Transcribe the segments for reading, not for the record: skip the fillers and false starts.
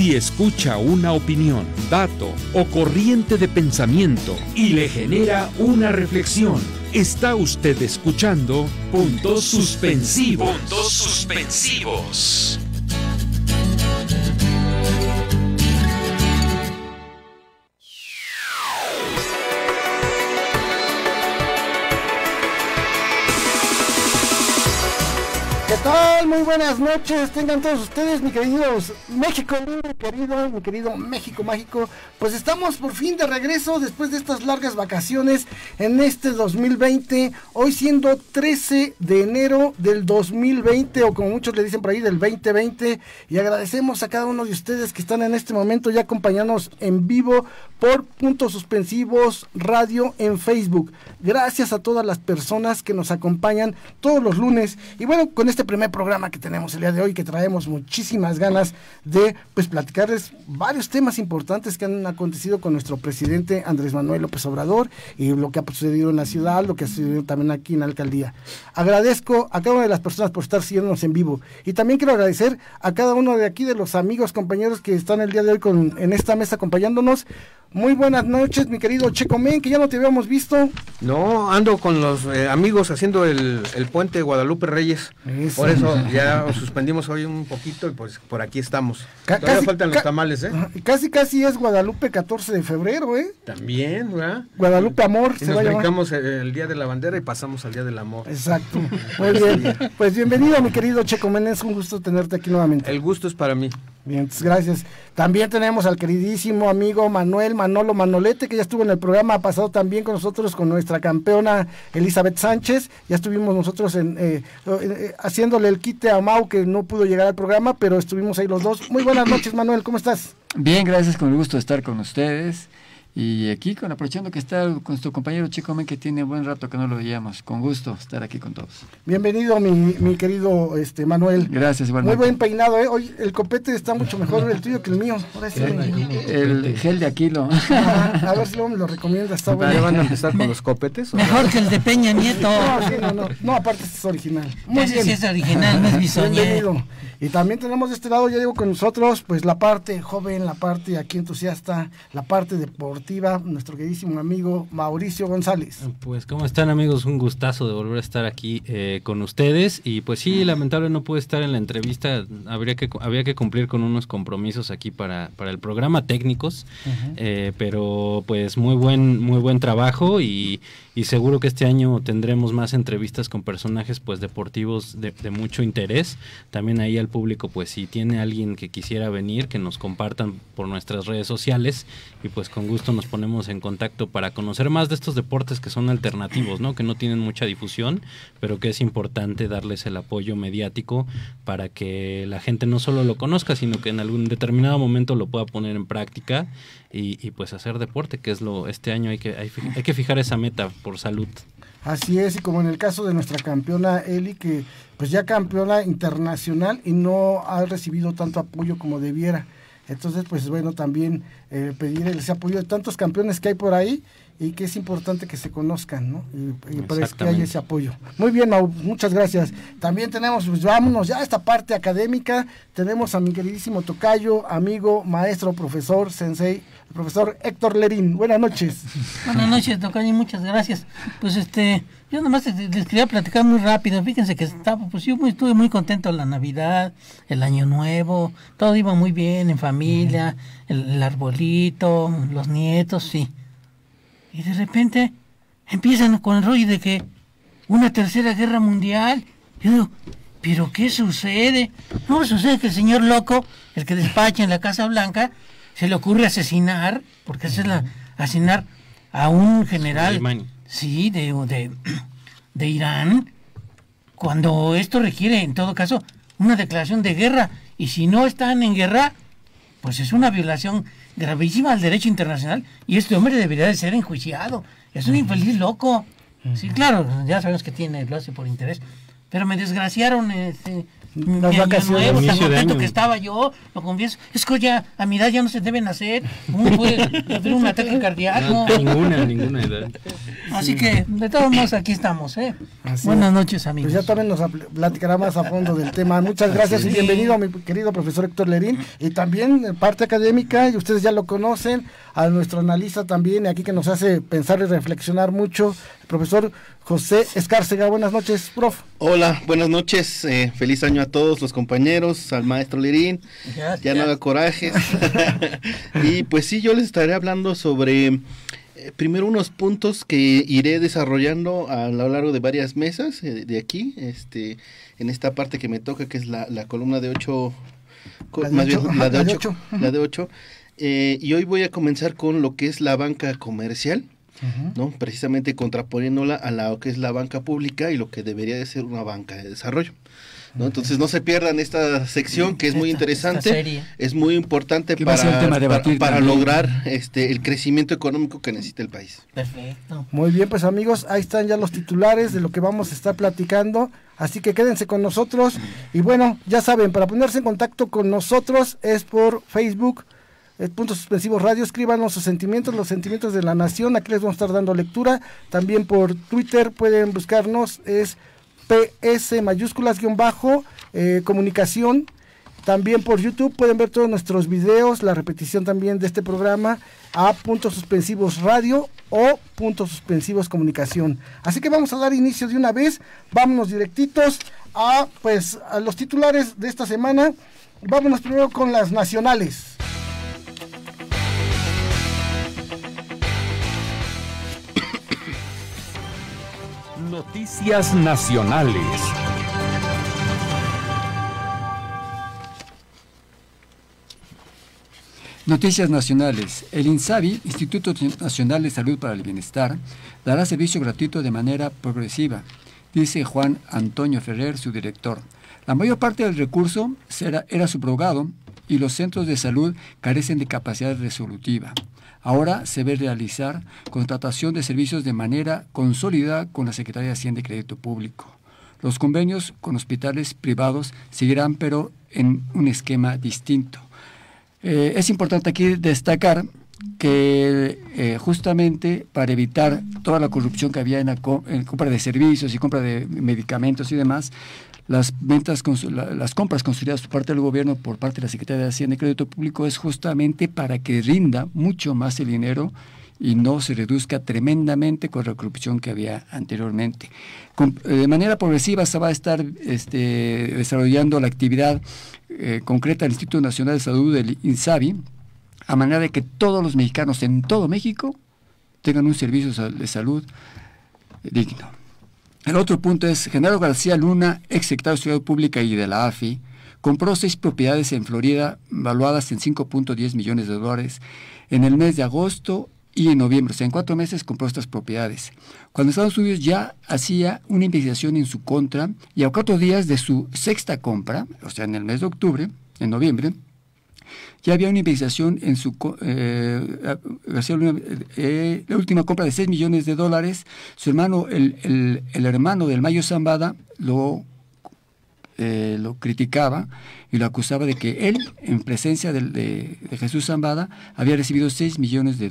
Si escucha una opinión, dato o corriente de pensamiento y le genera una reflexión, está usted escuchando Puntos Suspensivos. Puntos Suspensivos. ¿Qué tal? Muy buenas noches, tengan todos ustedes, mi queridos México, mi querido México mágico. Pues estamos por fin de regreso después de estas largas vacaciones en este 2020, hoy siendo 13 de enero del 2020, o como muchos le dicen por ahí, del 2020, y agradecemos a cada uno de ustedes que están en este momento ya acompañándonos en vivo por Puntos Suspensivos Radio en Facebook. Gracias a todas las personas que nos acompañan todos los lunes, y bueno, con este primer programa que tenemos el día de hoy, que traemos muchísimas ganas de pues platicarles varios temas importantes que han acontecido con nuestro presidente Andrés Manuel López Obrador, y lo que ha sucedido en la ciudad, lo que ha sucedido también aquí en la alcaldía. Agradezco a cada una de las personas por estar siguiéndonos en vivo, y también quiero agradecer a cada uno de aquí, de los amigos, compañeros que están el día de hoy en esta mesa acompañándonos. Muy buenas noches, mi querido Checo Men, que ya no te habíamos visto. No, ando con los amigos haciendo el puente de Guadalupe Reyes. Eso. Por eso ya suspendimos hoy un poquito y pues por aquí estamos. Todavía faltan los tamales, ¿eh? Casi es Guadalupe 14 de febrero, ¿eh? También, ¿verdad? Guadalupe Amor. Y nos brincamos el Día de la Bandera y pasamos al Día del Amor. Exacto. Muy bien. Pues bienvenido, mi querido Checo Men, es un gusto tenerte aquí nuevamente. El gusto es para mí. Bien, gracias. También tenemos al queridísimo amigo Manolo Manolete, que ya estuvo en el programa pasado también con nosotros, con nuestra campeona Elizabeth Sánchez. Ya estuvimos nosotros haciéndole el quite a Mau, que no pudo llegar al programa, pero estuvimos ahí los dos. Muy buenas noches, Manuel, ¿cómo estás? Bien, gracias, con el gusto de estar con ustedes. Y aquí, aprovechando que está con nuestro compañero Checo Men, que tiene buen rato que no lo veíamos. Con gusto estar aquí con todos. Bienvenido, mi querido Manuel. Gracias, igualmente. Muy buen peinado, ¿eh? Hoy el copete está mucho mejor el tuyo que el mío. Ahora sí, el gel de Aquilo. A ver si luego me lo recomienda, está bueno. ¿Ya van a empezar con los copetes? Mejor que el de Peña Nieto. No, aparte este es original. Muy bien. Sí es original, no es bisoñé. Bienvenido. Y también tenemos de este lado, ya llevo con nosotros, pues la parte joven, la parte aquí entusiasta, la parte deportiva, nuestro queridísimo amigo Mauricio González. Pues, ¿cómo están, amigos? Un gustazo de volver a estar aquí con ustedes. Y pues sí, lamentable no pude estar en la entrevista, había que cumplir con unos compromisos aquí para el programa, técnicos, pero pues muy buen trabajo, y seguro que este año tendremos más entrevistas con personajes pues deportivos de mucho interés. También ahí al público, pues si tiene alguien que quisiera venir, que nos compartan por nuestras redes sociales, y pues con gusto nos ponemos en contacto para conocer más de estos deportes que son alternativos, ¿no? Que no tienen mucha difusión, pero que es importante darles el apoyo mediático para que la gente no solo lo conozca, sino que en algún determinado momento lo pueda poner en práctica y pues hacer deporte, que es este año hay que fijar esa meta por salud. Así es, y como en el caso de nuestra campeona Eli, que pues ya campeona internacional y no ha recibido tanto apoyo como debiera. Entonces, pues bueno, también pedir ese apoyo de tantos campeones que hay por ahí, y que es importante que se conozcan, ¿no? Y para que haya ese apoyo. Muy bien, Mau, muchas gracias. También tenemos, pues vámonos ya a esta parte académica. Tenemos a mi queridísimo tocayo, amigo, maestro, profesor, sensei, el profesor Héctor Lerín. Buenas noches. Buenas noches, tocayo, muchas gracias. Pues yo nomás les quería platicar muy rápido. Fíjense que estuve muy contento en la Navidad, el Año Nuevo, todo iba muy bien en familia, el arbolito, los nietos, sí. Y de repente empiezan con el rollo de que una tercera guerra mundial. Yo digo, ¿pero qué sucede? No, sucede que el señor loco, el que despacha en la Casa Blanca, se le ocurre asesinar, porque asesinar a un general, sí, de Irán, cuando esto requiere, en todo caso, una declaración de guerra. Y si no están en guerra, pues es una violación gravísima al derecho internacional, y este hombre debería de ser enjuiciado. Es un infeliz loco. Sí, claro, ya sabemos que lo hace por interés, pero me desgraciaron las vacaciones. Nuevo, tan contento que estaba yo, lo confieso. Es que ya a mi edad ya no se deben hacer. Uno puede sufrir un ataque cardíaco. Ninguna edad. Así que, de todos modos, aquí estamos, ¿eh? Buenas noches, amigos. Pues ya también nos platicará más a fondo del tema. Muchas gracias y bienvenido a mi querido profesor Héctor Lerín. Y también parte académica, y ustedes ya lo conocen, a nuestro analista también, aquí que nos hace pensar y reflexionar mucho, el profesor José Escárcega. Buenas noches, prof. Hola, buenas noches, feliz año a todos los compañeros, al maestro Lerín, ya no haga corajes. Y pues sí, yo les estaré hablando sobre primero unos puntos que iré desarrollando a lo largo de varias mesas de aquí, en esta parte que me toca, que es la columna de 8, la de 8. Y hoy voy a comenzar con lo que es la banca comercial, ¿no? Precisamente contraponiéndola a lo que es la banca pública y lo que debería de ser una banca de desarrollo, ¿no? Entonces no se pierdan esta sección, que es muy interesante, es muy importante para lograr el crecimiento económico que necesita el país. Perfecto. Muy bien, pues amigos, ahí están ya los titulares de lo que vamos a estar platicando, así que quédense con nosotros. Y bueno, ya saben, para ponerse en contacto con nosotros es por Facebook, Puntos Suspensivos Radio. Escríbanos sus sentimientos, los sentimientos de la nación, aquí les vamos a estar dando lectura. También por Twitter pueden buscarnos, es PS mayúsculas _ comunicación. También por YouTube pueden ver todos nuestros videos, la repetición también de este programa a Puntos Suspensivos Radio o Puntos Suspensivos Comunicación. Así que vamos a dar inicio de una vez, vámonos directitos a los titulares de esta semana. Vámonos primero con las nacionales. Noticias nacionales. Noticias nacionales. El INSABI, Instituto Nacional de Salud para el Bienestar, dará servicio gratuito de manera progresiva, dice Juan Antonio Ferrer, su director. La mayor parte del recurso era subrogado y los centros de salud carecen de capacidad resolutiva. Ahora se ve realizar contratación de servicios de manera consolidada con la Secretaría de Hacienda y Crédito Público. Los convenios con hospitales privados seguirán, pero en un esquema distinto. Es importante aquí destacar que justamente para evitar toda la corrupción que había en compra de servicios y compra de medicamentos y demás, las compras construidas por parte del gobierno, por parte de la Secretaría de Hacienda y Crédito Público, es justamente para que rinda mucho más el dinero y no se reduzca tremendamente con la corrupción que había anteriormente. De manera progresiva se va a estar desarrollando la actividad concreta del Instituto Nacional de Salud, del INSABI, a manera de que todos los mexicanos en todo México tengan un servicio de salud digno. El otro punto es, Genaro García Luna, ex secretario de Seguridad Pública y de la AFI, compró 6 propiedades en Florida valuadas en $5.10 millones en el mes de agosto y en noviembre. O sea, en 4 meses compró estas propiedades. Cuando Estados Unidos ya hacía una investigación en su contra, y a 4 días de su 6ª compra, o sea, en el mes de octubre, en noviembre, ya había una investigación en su la última compra de $6 millones. Su hermano, el hermano del Mayo Zambada, lo criticaba y lo acusaba de que él, en presencia de Jesús Zambada, había recibido $6 millones de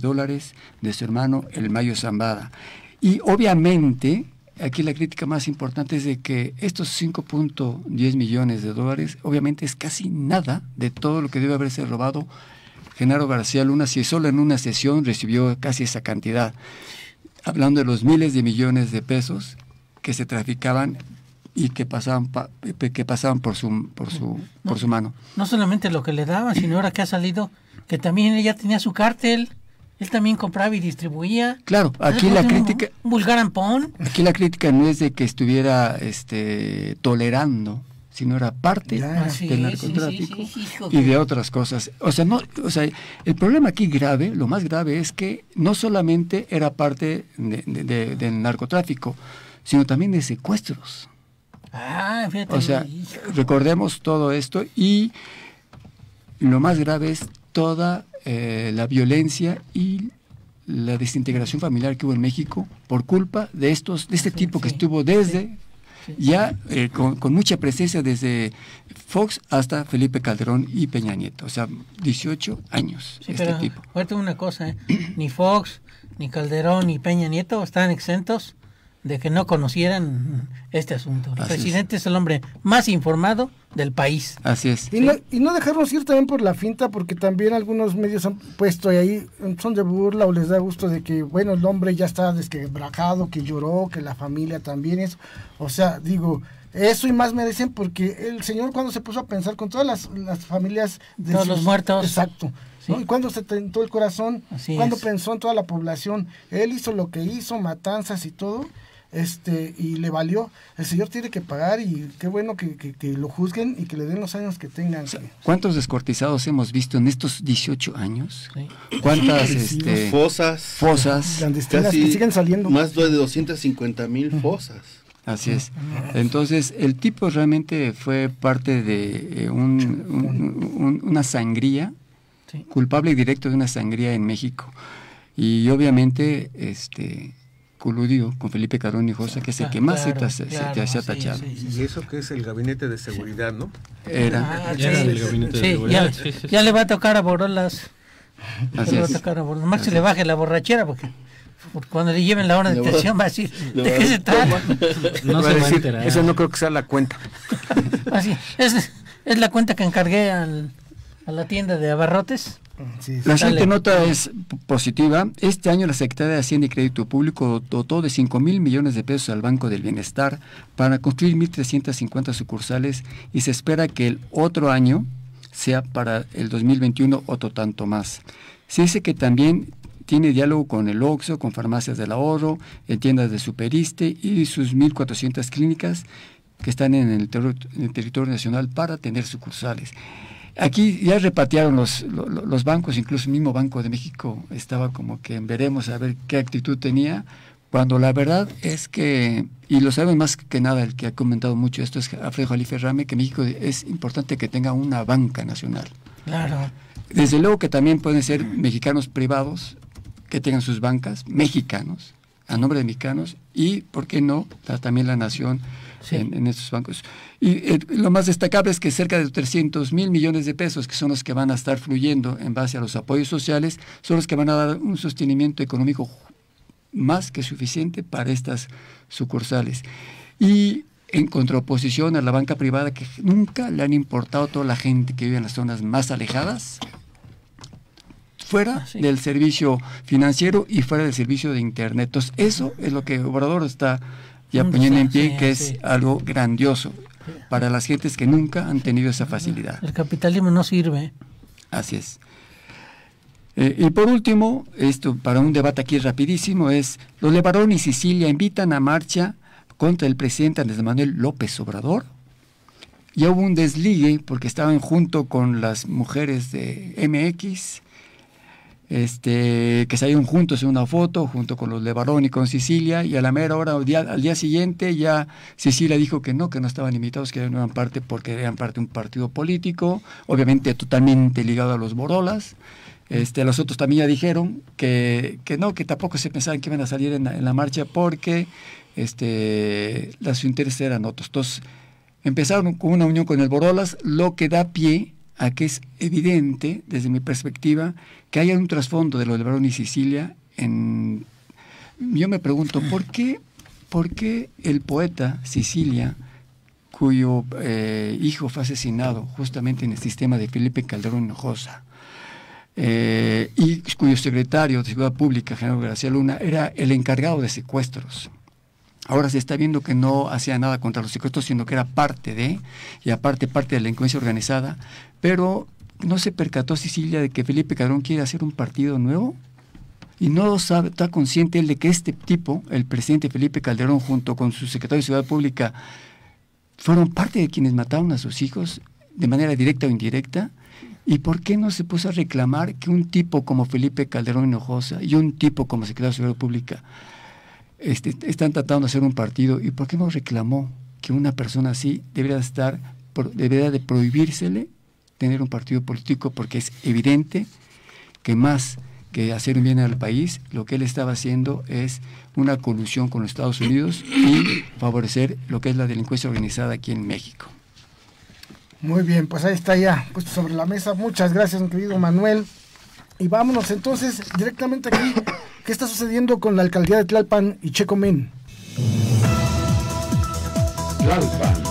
su hermano, el Mayo Zambada. Y obviamente, aquí la crítica más importante es de que estos $5.10 millones, obviamente es casi nada de todo lo que debe haberse robado Genaro García Luna, si solo en una sesión recibió casi esa cantidad. Hablando de los miles de millones de pesos que se traficaban y que pasaban por su mano. No solamente lo que le daban, sino ahora que ha salido, que también ella tenía su cártel. Él también compraba y distribuía. Claro, aquí la crítica... Un vulgar ampón. Aquí la crítica no es de que estuviera tolerando, sino era parte del narcotráfico y de otras cosas. O sea, el problema aquí grave, lo más grave es que no solamente era parte del narcotráfico, sino también de secuestros. Fíjate. O sea, recordemos todo esto, y lo más grave es toda la violencia y la desintegración familiar que hubo en México por culpa de este tipo que estuvo desde ya con mucha presencia desde Fox hasta Felipe Calderón y Peña Nieto, o sea, 18 años tipo. Ahorita una cosa, ni Fox, ni Calderón, ni Peña Nieto están exentos de que no conocieran este asunto. El presidente es el hombre más informado del país. Así es. Y no dejarnos ir también por la finta, porque también algunos medios han puesto ahí, son de burla o les da gusto de que, bueno, el hombre ya está desquebrajado, que lloró, que la familia también es. O sea, digo, eso y más merecen, porque el señor cuando se puso a pensar con todas las familias de todos los muertos. Exacto. Sí. ¿No? Y cuando se tentó el corazón, cuando pensó en toda la población, él hizo lo que hizo, matanzas y todo. Y le valió. El señor tiene que pagar, y qué bueno que lo juzguen y que le den los años que tengan. ¿Cuántos descuartizados hemos visto en estos 18 años? Sí. ¿Cuántas fosas clandestinas que siguen saliendo? Más de 250,000 fosas. Así es. Entonces, el tipo realmente fue parte de una sangría, culpable y directo de una sangría en México. Y obviamente, coludido con Felipe Calderón Hinojosa, que es el que más se ha tachado. Y eso que es el gabinete de seguridad, ¿no? Era el gabinete de seguridad. Ya le va a tocar a Borolas. Más se le baje la borrachera, porque cuando le lleven la hora de detención va a decir, ¿de qué se trata? No se va a enterar. Eso no creo que sea la cuenta. Así, es la cuenta que encargué a la tienda de abarrotes. La siguiente nota es positiva. Este año la Secretaría de Hacienda y Crédito Público dotó de 5,000 millones de pesos al Banco del Bienestar para construir 1,350 sucursales, y se espera que el otro año sea para el 2021 otro tanto más. Se dice que también tiene diálogo con el Oxxo, con Farmacias del Ahorro, en tiendas de Superiste y sus 1,400 clínicas que están en el territorio nacional para tener sucursales. Aquí ya repatearon los bancos, incluso el mismo Banco de México estaba como que veremos a ver qué actitud tenía, cuando la verdad es que, y lo saben más que nada el que ha comentado mucho esto, es Alfredo Jalife Rame, que México es importante que tenga una banca nacional. Claro. Desde luego que también pueden ser mexicanos privados que tengan sus bancas, mexicanos, a nombre de mexicanos, y, ¿por qué no?, también la nación en estos bancos. Y lo más destacable es que cerca de 300,000 millones de pesos, que son los que van a estar fluyendo en base a los apoyos sociales, son los que van a dar un sostenimiento económico más que suficiente para estas sucursales. Y en contraposición a la banca privada, que nunca le han importado a toda la gente que vive en las zonas más alejadas, fuera del servicio financiero y fuera del servicio de Internet. Entonces, eso es lo que Obrador está ya poniendo en pie, que es algo grandioso para las gentes que nunca han tenido esa facilidad. El capitalismo no sirve. Así es. Y por último, esto para un debate aquí rapidísimo, es: los Levarón y Sicilia invitan a marcha contra el presidente Andrés Manuel López Obrador. Ya hubo un desligue porque estaban junto con las mujeres de MX, que salieron juntos en una foto, junto con los Levarón y con Sicilia, y a la mera hora, al día siguiente, ya Sicilia dijo que no estaban invitados, que no eran parte, porque eran parte de un partido político, obviamente totalmente ligado a los Borolas. Los otros también ya dijeron que no, que tampoco se pensaban que iban a salir en la marcha, porque sus intereses eran otros. Entonces, empezaron con una unión con el Borolas, lo que da pie a que es evidente, desde mi perspectiva, que haya un trasfondo de los Levarón y Sicilia. Yo me pregunto, ¿por qué el poeta Sicilia, cuyo hijo fue asesinado justamente en el sistema de Felipe Calderón Hinojosa, y cuyo secretario de Seguridad Pública, General García Luna, era el encargado de secuestros? Ahora se está viendo que no hacía nada contra los secuestros, sino que era parte de la delincuencia organizada, pero ¿no se percató Sicilia de que Felipe Calderón quiere hacer un partido nuevo? Y no está consciente él de que este tipo, el presidente Felipe Calderón, junto con su secretario de Seguridad Pública, fueron parte de quienes mataron a sus hijos de manera directa o indirecta. ¿Y por qué no se puso a reclamar que un tipo como Felipe Calderón Hinojosa y un tipo como secretario de Seguridad Pública están tratando de hacer un partido? ¿Y por qué no reclamó que una persona así debería de prohibírsele tener un partido político? Porque es evidente que más que hacer un bien al país, lo que él estaba haciendo es una colusión con los Estados Unidos y favorecer lo que es la delincuencia organizada aquí en México. Muy bien, pues ahí está ya puesto sobre la mesa. Muchas gracias, mi querido Manuel. Y vámonos entonces directamente aquí. ¿Qué está sucediendo con la alcaldía de Tlalpan y Checo Men? Tlalpan.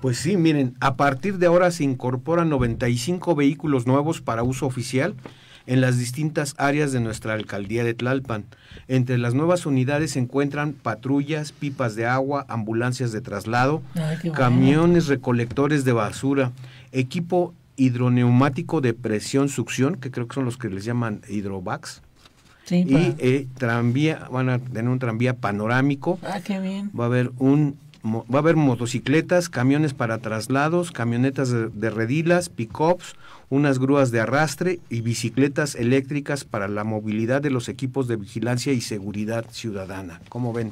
Pues sí, miren, a partir de ahora se incorporan 95 vehículos nuevos para uso oficial en las distintas áreas de nuestra alcaldía de Tlalpan. Entre las nuevas unidades se encuentran patrullas, pipas de agua, ambulancias de traslado, camiones recolectores de basura, equipo hidroneumático de presión-succión, que creo que son los que les llaman hidrovacs, Sí, y tranvía, van a tener un tranvía panorámico. Qué bien. Va a haber motocicletas, camiones para traslados, camionetas de redilas, pick-ups, unas grúas de arrastre y bicicletas eléctricas para la movilidad de los equipos de vigilancia y seguridad ciudadana. ¿Cómo ven?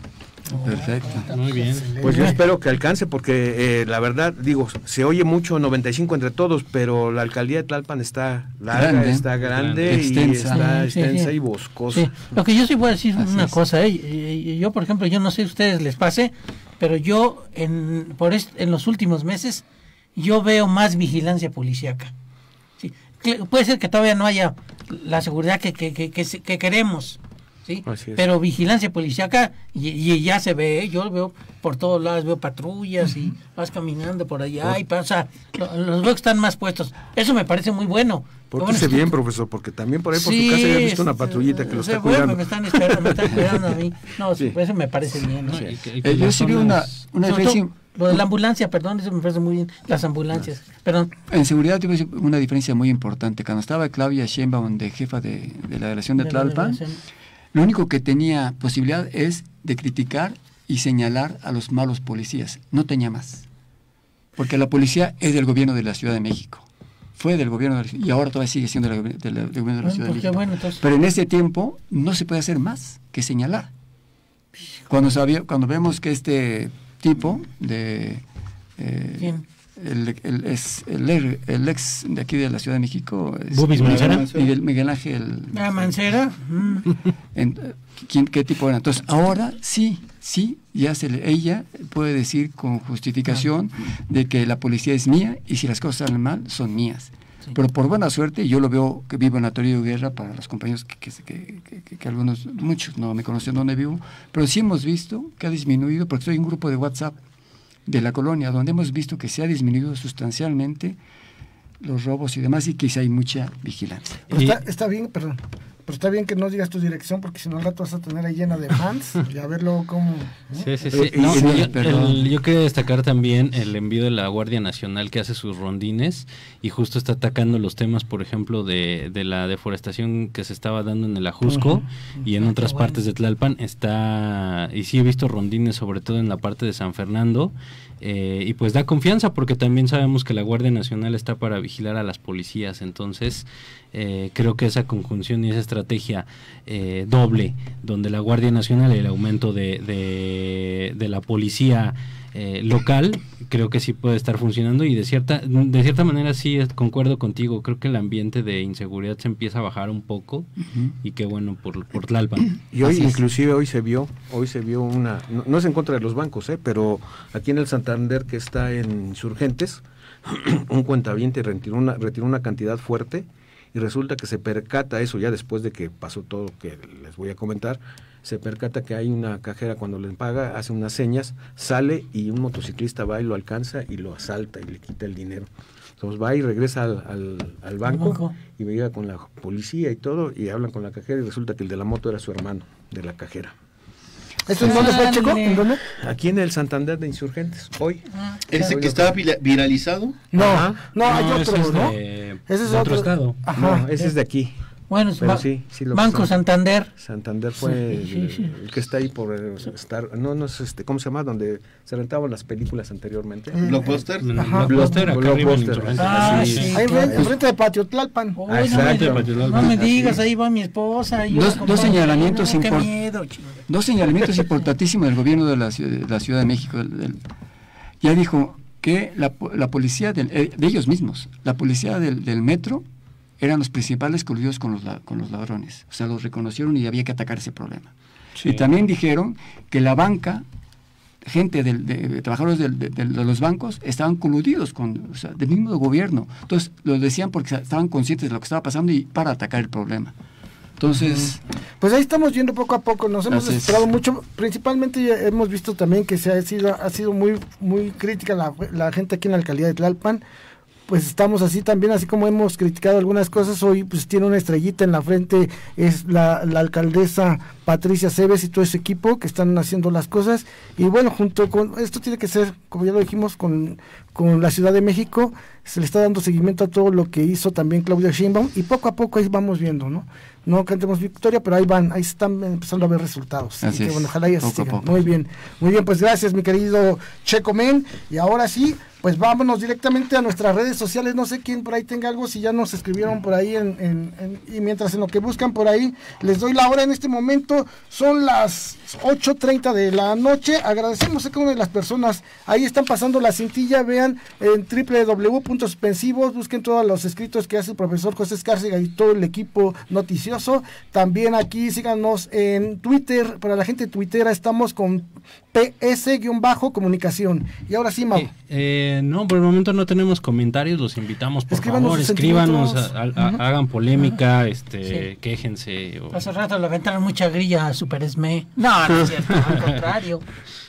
Perfecto. Muy bien. Pues yo espero que alcance, porque la verdad, digo, se oye mucho 95 entre todos, pero la alcaldía de Tlalpan está larga, está grande y extensa. está extensa Sí. y boscosa. Sí. Lo que yo sí voy a decir Así una es. cosa, yo por ejemplo, yo no sé si a ustedes les pase, pero yo en los últimos meses yo veo más vigilancia policíaca. Sí. Puede ser que todavía no haya la seguridad que queremos, ¿sí? Así es. Pero vigilancia policíaca y ya se ve, yo lo veo por todos lados, veo patrullas y vas caminando por allá y pasa, los veo que están más puestos. Eso me parece muy bueno. Pórtese bien, profesor, porque también por ahí por su casa ya he visto una patrullita que lo está cuidando. Me están esperando, me están cuidando a mí. No, Sí. Eso me parece bien, ¿no? Sí. Yo sí vi una Sobre diferencia. todo, lo de la ambulancia, perdón, eso me parece muy bien. Las ambulancias, perdón. En seguridad tuve una diferencia muy importante. Cuando estaba Claudia Sheinbaum de jefa de la delegación de Tlalpan, lo único que tenía posibilidad es de criticar y señalar a los malos policías. No tenía más. Porque la policía es del gobierno de la Ciudad de México. Fue del gobierno y ahora todavía sigue siendo del gobierno de la Ciudad de México. Bueno, entonces, Pero en ese tiempo no se puede hacer más que señalar. Cuando vemos que este tipo de ¿quién? el ex de aquí de la Ciudad de México es ¿Bubis Mancera? Miguel Ángel Mancera. ¿qué tipo era? Entonces ahora sí ya ella puede decir con justificación de que la policía es mía y si las cosas salen mal son mías. Sí. Pero por buena suerte, yo lo veo que vivo en la Torre de Guerra, para los compañeros que muchos no me conocen dónde vivo, pero sí hemos visto que ha disminuido, porque soy un grupo de WhatsApp de la colonia, donde hemos visto que se ha disminuido sustancialmente los robos y demás, y que sí hay mucha vigilancia. Pero está bien, perdón. Pero está bien que no digas tu dirección, porque si no al rato vas a tener ahí llena de fans y a ver luego cómo, ¿no? Sí. No, yo quería destacar también el envío de la Guardia Nacional, que hace sus rondines y justo está atacando los temas, por ejemplo, de la deforestación que se estaba dando en el Ajusco y en otras partes de Tlalpan. Y sí he visto rondines, sobre todo en la parte de San Fernando. Y pues da confianza, porque también sabemos que la Guardia Nacional está para vigilar a las policías. Entonces creo que esa conjunción y esa estrategia doble, donde la Guardia Nacional y el aumento de la policía local, creo que sí puede estar funcionando, y de cierta manera sí concuerdo contigo. Creo que el ambiente de inseguridad se empieza a bajar un poco, y qué bueno por Tlalpan. Y hoy inclusive hoy se vio una, no es en contra de los bancos, pero aquí en el Santander, que está en Insurgentes, un cuentaviente retiró una cantidad fuerte, y resulta que se percata eso ya después de que pasó todo lo que les voy a comentar. Se percata que hay una cajera, cuando le paga, hace unas señas, sale y un motociclista va y lo alcanza y lo asalta y le quita el dinero. Entonces va y regresa al banco y llega con la policía y todo, y hablan con la cajera, y resulta que el de la moto era su hermano de la cajera. ¿Esto en dónde fue, Checo? ¿En dónde? Aquí en el Santander de Insurgentes, hoy. ¿Ese que estaba viralizado? No, hay otro, ese es ¿no? de Ese es otro estado. Ajá. No, ese es de aquí. Bueno, Pero sí lo Banco pasó. Santander. Santander fue Sí. el que está ahí por estar, no es ¿cómo se llama? Donde se rentaban las películas anteriormente. ¿Blockbuster? Ajá. Blockbuster, acá arriba en Blockbuster. Insurgentes. Sí. Ahí enfrente de Patio Tlalpan. Uy, Exacto. no me digas, ahí va mi esposa. Y yo Dos como, señalamientos qué miedo, Dos señalamientos importantísimos del gobierno de la Ciudad de México. Ya dijo que la policía de ellos mismos, la policía del metro, eran los principales coludidos con los ladrones. O sea, los reconocieron y había que atacar ese problema. Sí. Y también dijeron que la banca, gente de trabajadores de los bancos, estaban coludidos del mismo gobierno. Entonces, lo decían porque estaban conscientes de lo que estaba pasando y para atacar el problema. Entonces, pues ahí estamos viendo poco a poco, nos hemos esperado mucho, principalmente hemos visto también que ha sido muy crítica la gente aquí en la alcaldía de Tlalpan. Pues estamos así también, así como hemos criticado algunas cosas, hoy pues tiene una estrellita en la frente, es la alcaldesa Patricia Cebes y todo ese equipo que están haciendo las cosas, y bueno, junto con esto tiene que ser, como ya lo dijimos, con la Ciudad de México, se le está dando seguimiento a todo lo que hizo también Claudia Sheinbaum, y poco a poco ahí vamos viendo, no cantemos victoria, pero ahí están empezando a ver resultados. Así que bueno, ojalá ya se sigan. Muy bien, pues gracias mi querido Checo Men, y ahora sí, pues vámonos directamente a nuestras redes sociales, no sé quién por ahí tenga algo, si ya nos escribieron por ahí, y mientras en lo que buscan por ahí, les doy la hora en este momento, son las 8:30 de la noche, agradecemos a cada una de las personas, ahí están pasando la cintilla, vean en www.suspensivos, busquen todos los escritos que hace el profesor José Escárcega y todo el equipo noticioso, también aquí síganos en Twitter, para la gente tuitera estamos con PS-comunicación, y ahora sí, Mau. No, por el momento no tenemos comentarios, los invitamos, por favor, escríbanos, hagan polémica, quéjense. Hace rato le aventaron mucha grilla a Super Esme. No es cierto, al contrario.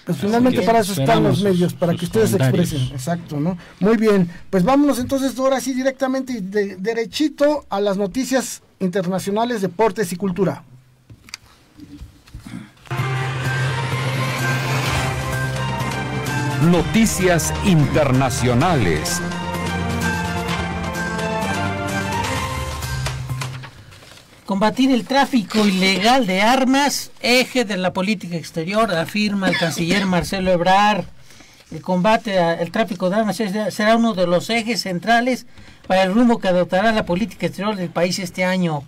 Pues finalmente para eso están los medios, para que ustedes se expresen, exacto, ¿no? Muy bien, pues vámonos entonces ahora sí directamente y derechito a las noticias internacionales, deportes y cultura. Noticias internacionales. Combatir el tráfico ilegal de armas, eje de la política exterior, afirma el canciller Marcelo Ebrard. El combate al tráfico de armas será uno de los ejes centrales para el rumbo que adoptará la política exterior del país este año.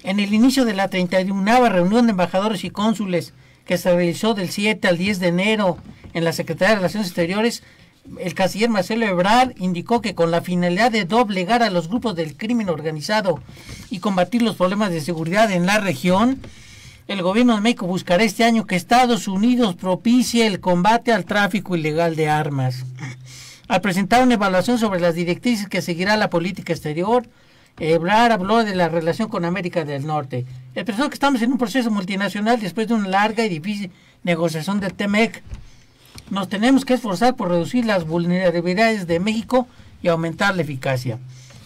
En el inicio de la 31ª reunión de embajadores y cónsules que se realizó del 7 al 10 de enero en la Secretaría de Relaciones Exteriores, el canciller Marcelo Ebrard indicó que con la finalidad de doblegar a los grupos del crimen organizado y combatir los problemas de seguridad en la región, el gobierno de México buscará este año que Estados Unidos propicie el combate al tráfico ilegal de armas. Al presentar una evaluación sobre las directrices que seguirá la política exterior, Ebrard habló de la relación con América del Norte. Expresó que estamos en un proceso multinacional después de una larga y difícil negociación del TEMEC. Nos tenemos que esforzar por reducir las vulnerabilidades de México y aumentar la eficacia.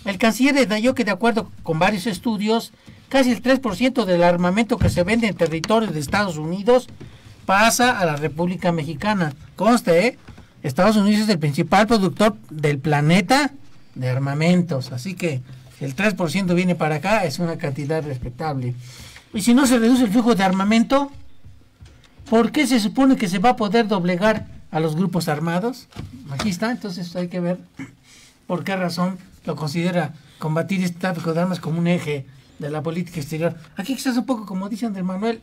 El canciller detalló que de acuerdo con varios estudios, casi el 3% del armamento que se vende en territorios de Estados Unidos pasa a la República Mexicana. Conste, Estados Unidos es el principal productor del planeta de armamentos, así que el 3% viene para acá, es una cantidad respetable. Y si no se reduce el flujo de armamento, ¿por qué se supone que se va a poder doblegar a los grupos armados? Aquí está, entonces hay que ver por qué razón lo considera combatir este tráfico de armas como un eje de la política exterior. Aquí quizás un poco como dice Andrés Manuel,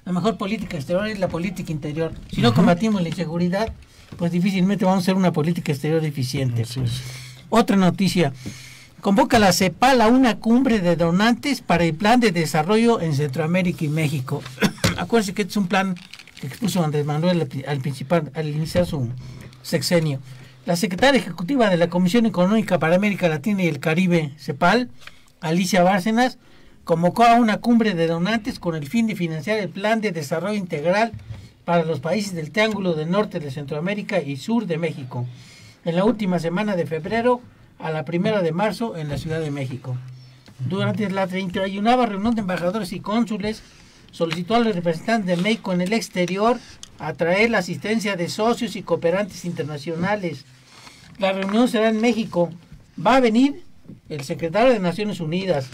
la mejor política exterior es la política interior. Si no combatimos la inseguridad, pues difícilmente vamos a hacer una política exterior eficiente. Otra noticia. Convoca la CEPAL a una cumbre de donantes para el plan de desarrollo en Centroamérica y México. Acuérdense que este es un plan que expuso Andrés Manuel al iniciar su sexenio. La secretaria ejecutiva de la Comisión Económica para América Latina y el Caribe, CEPAL, Alicia Bárcenas, convocó a una cumbre de donantes con el fin de financiar el plan de desarrollo integral para los países del Triángulo del Norte de Centroamérica y Sur de México, en la última semana de febrero a la 1 de marzo en la Ciudad de México. Durante la 31ª reunión de embajadores y cónsules, solicitó a los representantes de México en el exterior atraer la asistencia de socios y cooperantes internacionales. La reunión será en México. Va a venir el secretario de Naciones Unidas.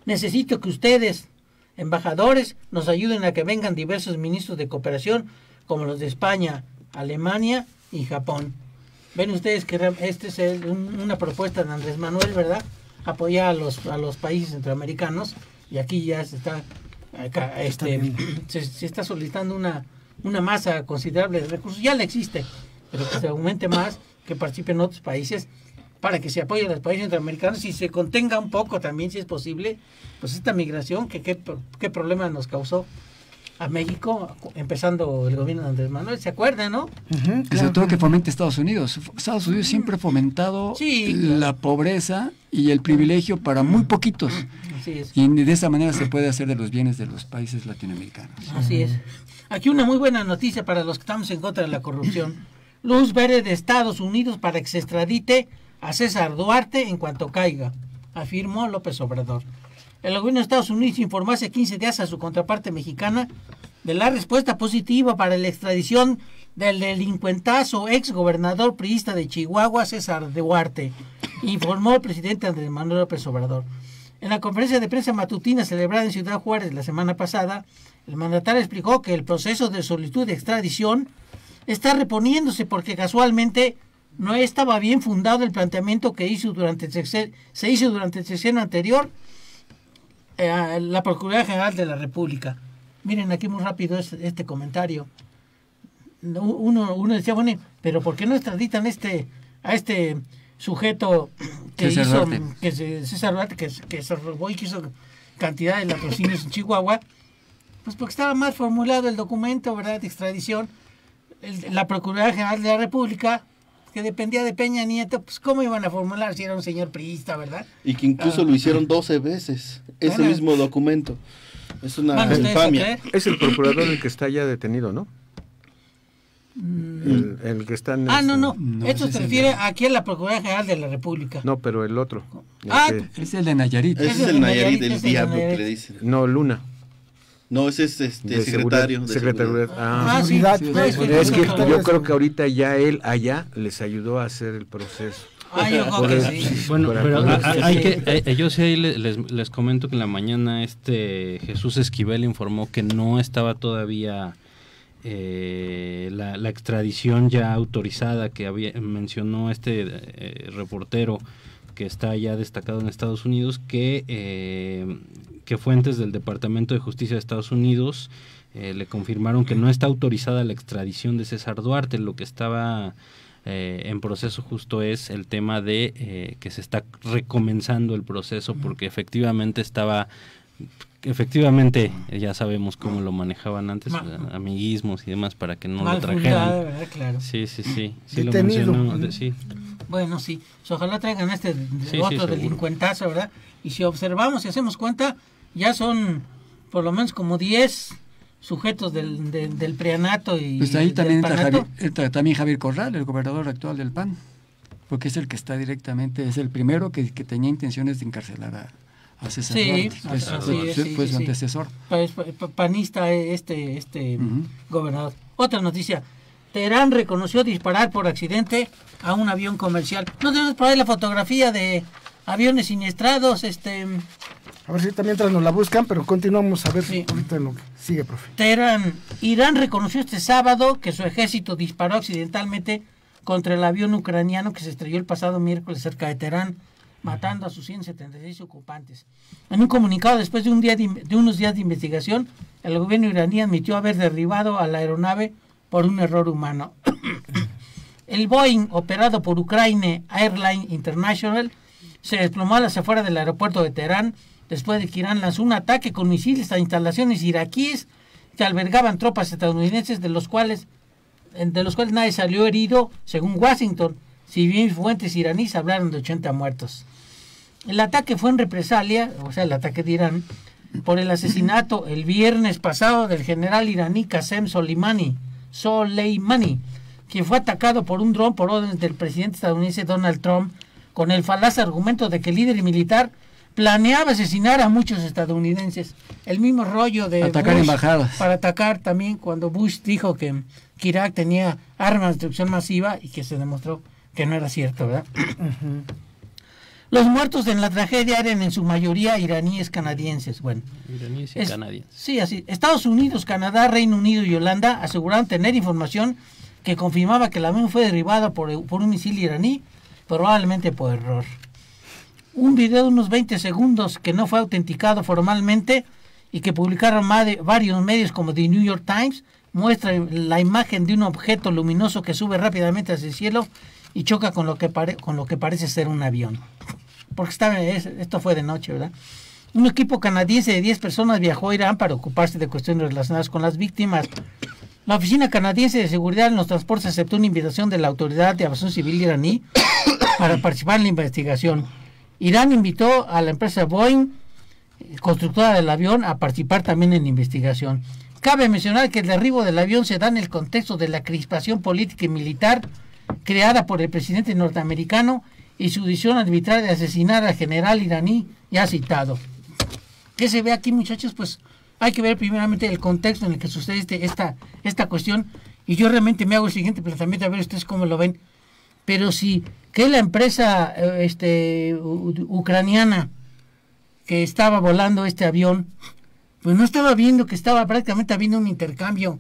Necesito que ustedes, embajadores, nos ayuden a que vengan diversos ministros de cooperación, como los de España, Alemania y Japón. Ven ustedes que este es una propuesta de Andrés Manuel, ¿verdad? Apoyar a los países centroamericanos, y aquí ya se está se está solicitando una masa considerable de recursos, ya la existe, pero que se aumente más, que participen otros países, para que se apoye a los países centroamericanos y se contenga un poco también, si es posible, pues esta migración, que qué problema nos causó a México, empezando el gobierno de Andrés Manuel, ¿se acuerdan, no? Y sobre todo que fomente Estados Unidos. Estados Unidos siempre ha fomentado la pobreza y el privilegio para muy poquitos. Así es. Y de esa manera se puede hacer de los bienes de los países latinoamericanos. Así es. Aquí una muy buena noticia para los que estamos en contra de la corrupción. Luz verde de Estados Unidos para que se extradite a César Duarte en cuanto caiga, afirmó López Obrador. El gobierno de Estados Unidos informó hace 15 días a su contraparte mexicana de la respuesta positiva para la extradición del delincuentazo ex gobernador priista de Chihuahua, César Duarte, informó el presidente Andrés Manuel López Obrador. En la conferencia de prensa matutina celebrada en Ciudad Juárez la semana pasada, el mandatario explicó que el proceso de solicitud de extradición está reponiéndose porque casualmente no estaba bien fundado el planteamiento que se hizo durante el sexenio anterior la Procuraduría General de la República. Miren aquí muy rápido este comentario. Uno decía, bueno, pero ¿por qué no extraditan a este sujeto que César Duarte, que se robó y que hizo cantidad de latrocinios en Chihuahua? Pues porque estaba mal formulado el documento, ¿verdad?, de extradición. La Procuraduría General de la República, que dependía de Peña Nieto, pues cómo iban a formular si era un señor priista, ¿verdad? Y que incluso lo hicieron 12 veces, ese mismo documento. Es una infamia. Es el procurador el que está ya detenido, ¿no? El que está en... No. Esto se refiere aquí a la Procuraduría General de la República. No, pero el otro. Es el de Nayarit. Ese es el Nayarit, el diablo que le dicen. No, Luna. No, ese es secretario de seguridad. Sí. Es que yo creo que ahorita ya él allá les ayudó a hacer el proceso. Yo creo que sí. Bueno, pero yo sí ahí les comento que en la mañana Jesús Esquivel informó que no estaba todavía la extradición ya autorizada que mencionó reportero que está ya destacado en Estados Unidos, que fuentes del Departamento de Justicia de Estados Unidos le confirmaron que no está autorizada la extradición de César Duarte. Lo que estaba en proceso justo es el tema de que se está recomenzando el proceso, porque efectivamente ya sabemos cómo lo manejaban antes, amiguismos y demás, para que no lo trajeran. ¿Verdad? Claro. Sí, lo Detenido. mencionó, sí. Bueno, sí, ojalá traigan otro delincuentazo, ¿verdad? Y si observamos y hacemos cuenta, ya son por lo menos como 10 sujetos del preanato y pues ahí también entra también Javier Corral, el gobernador actual del PAN, porque es el que está directamente, es el primero que tenía intenciones de encarcelar a César Duarte, fue su antecesor. Panista gobernador. Otra noticia, Teherán reconoció disparar por accidente a un avión comercial. ¿No tenemos por ahí la fotografía de aviones siniestrados? A ver si mientras nos la buscan, pero continuamos a ver ahorita en lo que sigue, profe. Irán reconoció este sábado que su ejército disparó accidentalmente contra el avión ucraniano que se estrelló el pasado miércoles cerca de Teherán, matando a sus 176 ocupantes. En un comunicado, después de unos días de investigación, el gobierno iraní admitió haber derribado a la aeronave por un error humano. El Boeing, operado por Ukraine Airlines International, se desplomó a las afueras del aeropuerto de Teherán después de que Irán lanzó un ataque con misiles a instalaciones iraquíes que albergaban tropas estadounidenses, de los cuales nadie salió herido, según Washington, si bien fuentes iraníes hablaron de 80 muertos. El ataque fue en represalia, o sea, el ataque de Irán, por el asesinato el viernes pasado del general iraní Qasem Soleimani, quien fue atacado por un dron por órdenes del presidente estadounidense Donald Trump, con el falaz argumento de que el líder militar planeaba asesinar a muchos estadounidenses. El mismo rollo de atacar Bush embajadas. Para atacar también cuando Bush dijo que Irak tenía armas de destrucción masiva y que se demostró que no era cierto, ¿verdad? Uh-huh. Los muertos en la tragedia eran en su mayoría iraníes canadienses. Bueno, iraníes y canadienses. Sí, así. Estados Unidos, Canadá, Reino Unido y Holanda aseguraron tener información que confirmaba que el avión fue derribado por un misil iraní, probablemente por error. Un video de unos 20 segundos que no fue autenticado formalmente y que publicaron varios medios como The New York Times muestra la imagen de un objeto luminoso que sube rápidamente hacia el cielo y choca con lo que parece ser un avión. Porque esto fue de noche, ¿verdad? Un equipo canadiense de 10 personas viajó a Irán para ocuparse de cuestiones relacionadas con las víctimas. La Oficina Canadiense de Seguridad en los Transportes aceptó una invitación de la Autoridad de Aviación Civil iraní para participar en la investigación. Irán invitó a la empresa Boeing, constructora del avión, a participar también en la investigación. Cabe mencionar que el derribo del avión se da en el contexto de la crispación política y militar creada por el presidente norteamericano y su decisión arbitraria de asesinar al general iraní ya citado. ¿Qué se ve aquí, muchachos? Pues hay que ver primeramente el contexto en el que sucede esta cuestión, y yo realmente me hago el siguiente planteamiento, a ver ustedes cómo lo ven. Pero si que la empresa ucraniana que estaba volando este avión, pues no estaba viendo que estaba prácticamente habiendo un intercambio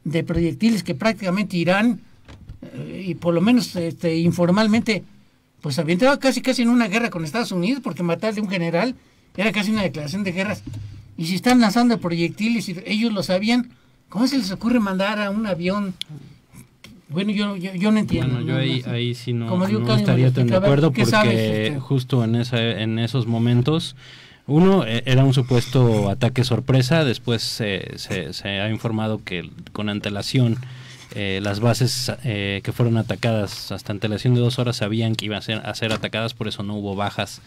de proyectiles, que prácticamente Irán, y por lo menos informalmente, pues había entrado casi en una guerra con Estados Unidos, porque matarle a un general era casi una declaración de guerras. Y si están lanzando proyectiles y ellos lo sabían, ¿cómo se les ocurre mandar a un avión? Bueno, yo no entiendo. Bueno, yo ahí sí no Cándido, estaría tan de acuerdo, porque sabes, justo en esos momentos, uno, era un supuesto ataque sorpresa. Después se ha informado que con antelación las bases que fueron atacadas, hasta antelación de 2 horas, sabían que iban a ser atacadas, por eso no hubo bajas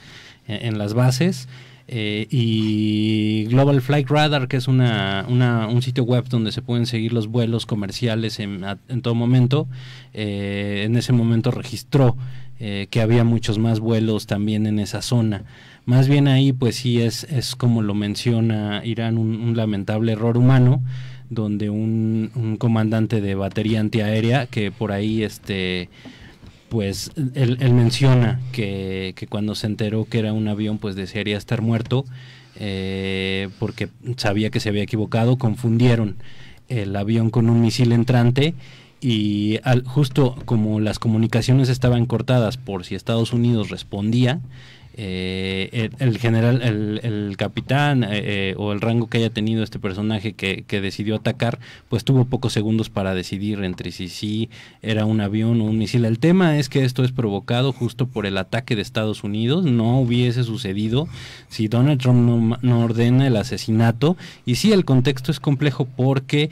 en las bases. Y Global Flight Radar, que es un sitio web donde se pueden seguir los vuelos comerciales en todo momento, en ese momento registró que había muchos más vuelos también en esa zona. Más bien ahí, pues sí, es como lo menciona Irán, un lamentable error humano, donde un comandante de batería antiaérea, que por ahí pues él menciona que cuando se enteró que era un avión, pues desearía estar muerto, porque sabía que se había equivocado. Confundieron el avión con un misil entrante, y justo como las comunicaciones estaban cortadas por si Estados Unidos respondía, el general, el capitán o el rango que haya tenido este personaje que decidió atacar, pues tuvo pocos segundos para decidir entre si era un avión o un misil. El tema es que esto es provocado justo por el ataque de Estados Unidos. No hubiese sucedido si Donald Trump no ordena el asesinato. Y sí, el contexto es complejo, porque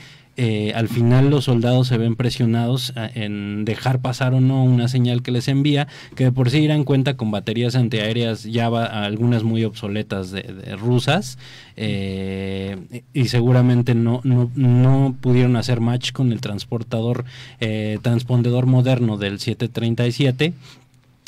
al final los soldados se ven presionados en dejar pasar o no una señal que les envía, que de por sí Irán cuenta con baterías antiaéreas ya algunas muy obsoletas de rusas, y seguramente no pudieron hacer match con el transpondedor moderno del 737.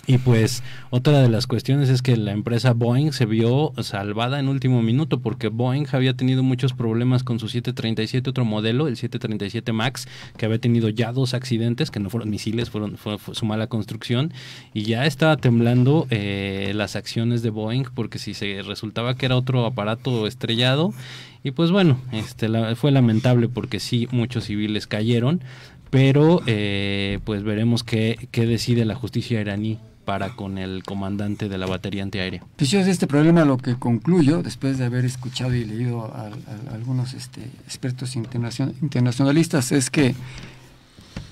Y pues otra de las cuestiones es que la empresa Boeing se vio salvada en último minuto, porque Boeing había tenido muchos problemas con su 737, otro modelo, el 737 MAX, que había tenido ya 2 accidentes, que no fueron misiles, fue su mala construcción, y ya estaba temblando las acciones de Boeing, porque si se resultaba que era otro aparato estrellado. Y pues bueno, fue lamentable, porque sí, muchos civiles cayeron, pero pues veremos qué decide la justicia iraní para con el comandante de la batería antiaérea. Pues yo de este problema lo que concluyo, después de haber escuchado y leído a algunos expertos internacionalistas, es que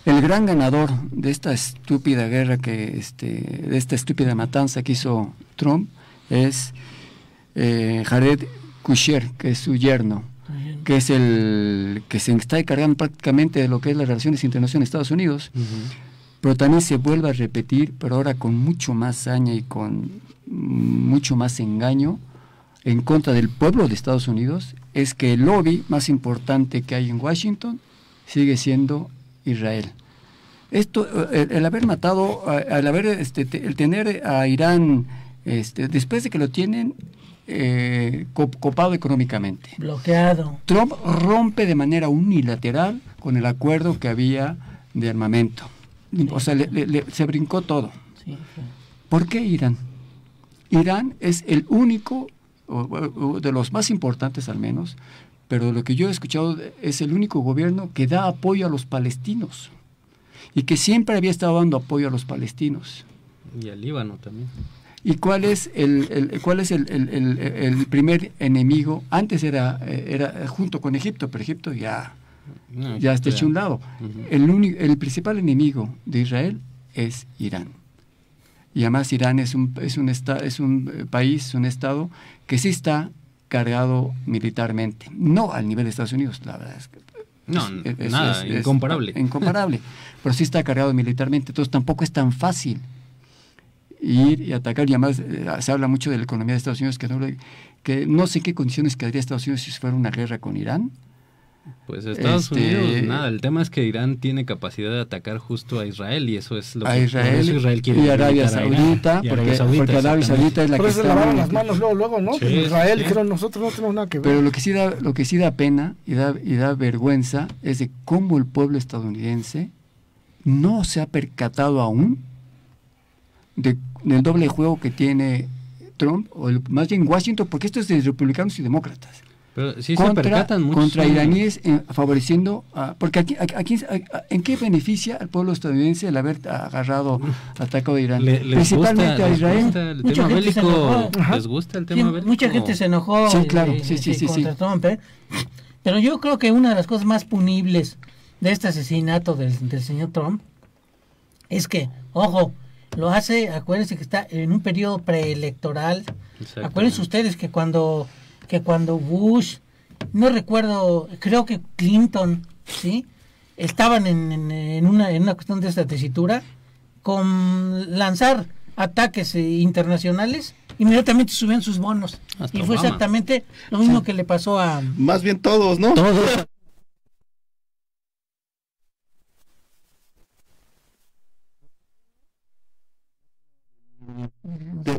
el gran ganador de esta estúpida guerra, de esta estúpida matanza que hizo Trump, es Jared Kushner, que es su yerno, que es el que se está encargando prácticamente de lo que es las relaciones internacionales de Estados Unidos. Pero también se vuelve a repetir, pero ahora con mucho más saña y con mucho más engaño en contra del pueblo de Estados Unidos, es que el lobby más importante que hay en Washington sigue siendo Israel. Esto, el haber matado, el tener a Irán, después de que lo tienen copado económicamente, bloqueado, Trump rompe de manera unilateral con el acuerdo que había de armamento. O sea, se brincó todo. Sí, sí. ¿Por qué Irán? Irán es el único, o de los más importantes al menos, pero lo que yo he escuchado, es el único gobierno que da apoyo a los palestinos, y que siempre había estado dando apoyo a los palestinos. Y al Líbano también. ¿Y cuál es el primer enemigo? Antes era junto con Egipto, pero Egipto ya No, ya está claro. hecho a un lado. El principal enemigo de Israel es Irán. Y además Irán es un país, un estado que sí está cargado militarmente. No al nivel de Estados Unidos, la verdad es que incomparable. Incomparable, pero sí está cargado militarmente, entonces tampoco es tan fácil ir y atacar. Y además se habla mucho de la economía de Estados Unidos, que no sé qué condiciones quedaría Estados Unidos si fuera una guerra con Irán. Pues Estados Unidos, nada, el tema es que Irán tiene capacidad de atacar justo a Israel y eso es lo que Israel quiere y Arabia Saudita, porque Arabia Saudita es la que se está... lavaron las manos luego, ¿no? Sí, Israel sí. dijeron, nosotros no tenemos nada que ver. Pero lo que sí da pena y da vergüenza es de cómo el pueblo estadounidense no se ha percatado aún del doble juego que tiene Trump, o más bien Washington, porque esto es de republicanos y demócratas. Pero sí se percatan mucho. Contra iraníes, favoreciendo... porque aquí, ¿en qué beneficia al pueblo estadounidense el haber atacado a Irán? Principalmente a Israel. El tema bélico, les gusta el tema bélico. Mucha gente se enojó claro, contra Trump, pero yo creo que una de las cosas más punibles de este asesinato del señor Trump es que, ojo, lo hace, acuérdense que está en un periodo preelectoral. Acuérdense ustedes que cuando Bush, no recuerdo, creo que Clinton, ¿sí? Estaban en una cuestión de esta tesitura, con lanzar ataques internacionales, inmediatamente subían sus bonos. Hasta y fue Obama. Exactamente lo mismo que le pasó a... Más bien todos, ¿no? Todos.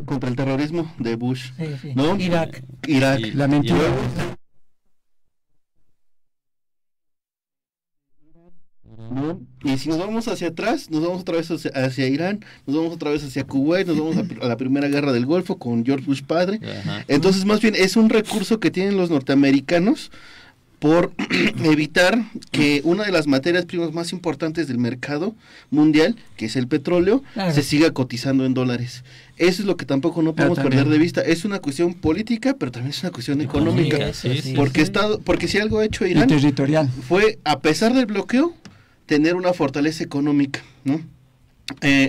Contra el terrorismo de Bush, Sí. ¿no? Irak. Sí. La mentira. ¿No? Y si nos vamos hacia atrás, nos vamos otra vez hacia Irán, nos vamos otra vez hacia Kuwait, nos vamos a la primera guerra del Golfo con George Bush padre. Ajá. Entonces, más bien es un recurso que tienen los norteamericanos por evitar que una de las materias primas más importantes del mercado mundial, que es el petróleo, Claro. se siga cotizando en dólares. Eso es lo que tampoco no podemos también. perder de vista. Es una cuestión política, pero también es una cuestión económica. Sí. Porque si algo ha hecho Y Irán territorial. fue, a pesar del bloqueo, tener una fortaleza económica, ¿no?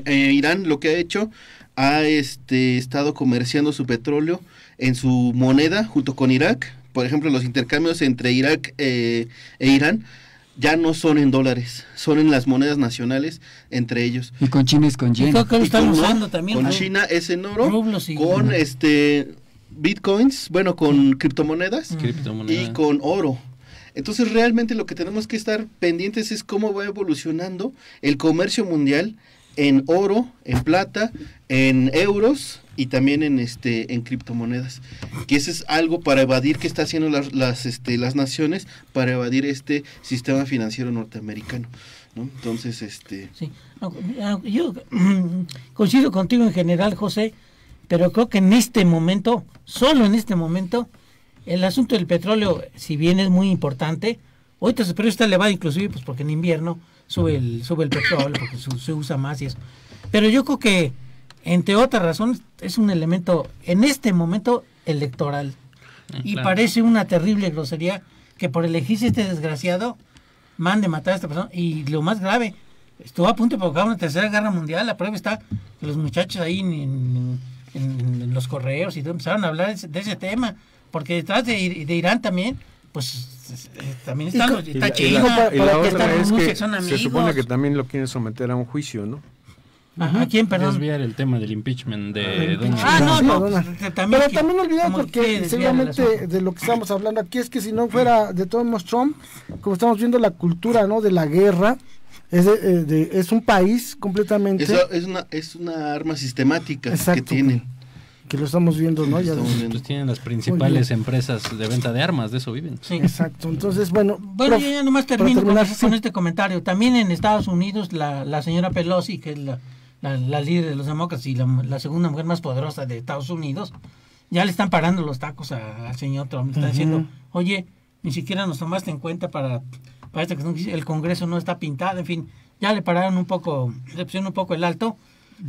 Irán lo que ha hecho, ha estado comerciando su petróleo en su moneda junto con Irak. Por ejemplo, los intercambios entre Irak e Irán ya no son en dólares, son en las monedas nacionales entre ellos. Y con China es con Y yen. creo que lo Y están con usando también. Con ¿no? China es en oro, Rublos y- con bitcoins, bueno, con criptomonedas Criptomoneda. y con oro. Entonces realmente lo que tenemos que estar pendientes es cómo va evolucionando el comercio mundial en oro, en plata, en euros y también en criptomonedas. Que eso es algo para evadir que está haciendo las naciones para evadir este sistema financiero norteamericano, ¿no? Entonces, Sí. No, yo coincido contigo en general, José, pero creo que en este momento, solo en este momento, el asunto del petróleo, si bien es muy importante, ahorita su precio está elevado inclusive pues porque en invierno sube el petróleo, porque se usa más y eso. Pero yo creo que, entre otras razones, es un elemento, en este momento, electoral. Y Claro. parece una terrible grosería que por elegirse este desgraciado mande matar a esta persona. Y lo más grave, estuvo a punto de provocar una tercera guerra mundial. La prueba está que los muchachos ahí en los correos y todo, empezaron a hablar de ese tema. Porque detrás de Irán también, pues también está China, Y la está otra es Rusia, que que son se amigos. supone que también lo quieren someter a un juicio, ¿no? ¿A quién, perdón? Desviar el tema del impeachment de Donald Ah, no, Sí, no. Donald. Pero Pero también no olvidar, como porque quiere desviar el seguramente asunto. de lo que estamos hablando aquí es que si no fuera de Donald Trump, como estamos viendo la cultura, ¿no?, de la guerra, es un país completamente es una arma sistemática Exacto. que tienen. que lo estamos viendo, ¿no? Ya Estamos viendo. Pues tienen las principales empresas de venta de armas, de eso viven. Sí. Exacto. Entonces, bueno, Bueno, prof, yo ya nomás para termino terminar, con sí. este comentario. También en Estados Unidos, la señora Pelosi, que es la líder de los demócratas y la segunda mujer más poderosa de Estados Unidos, ya le están parando los tacos al señor Trump. Le están diciendo, oye, ni siquiera nos tomaste en cuenta para esta cuestión, el Congreso no está pintado, en fin, ya le pararon un poco, le pusieron un poco el alto.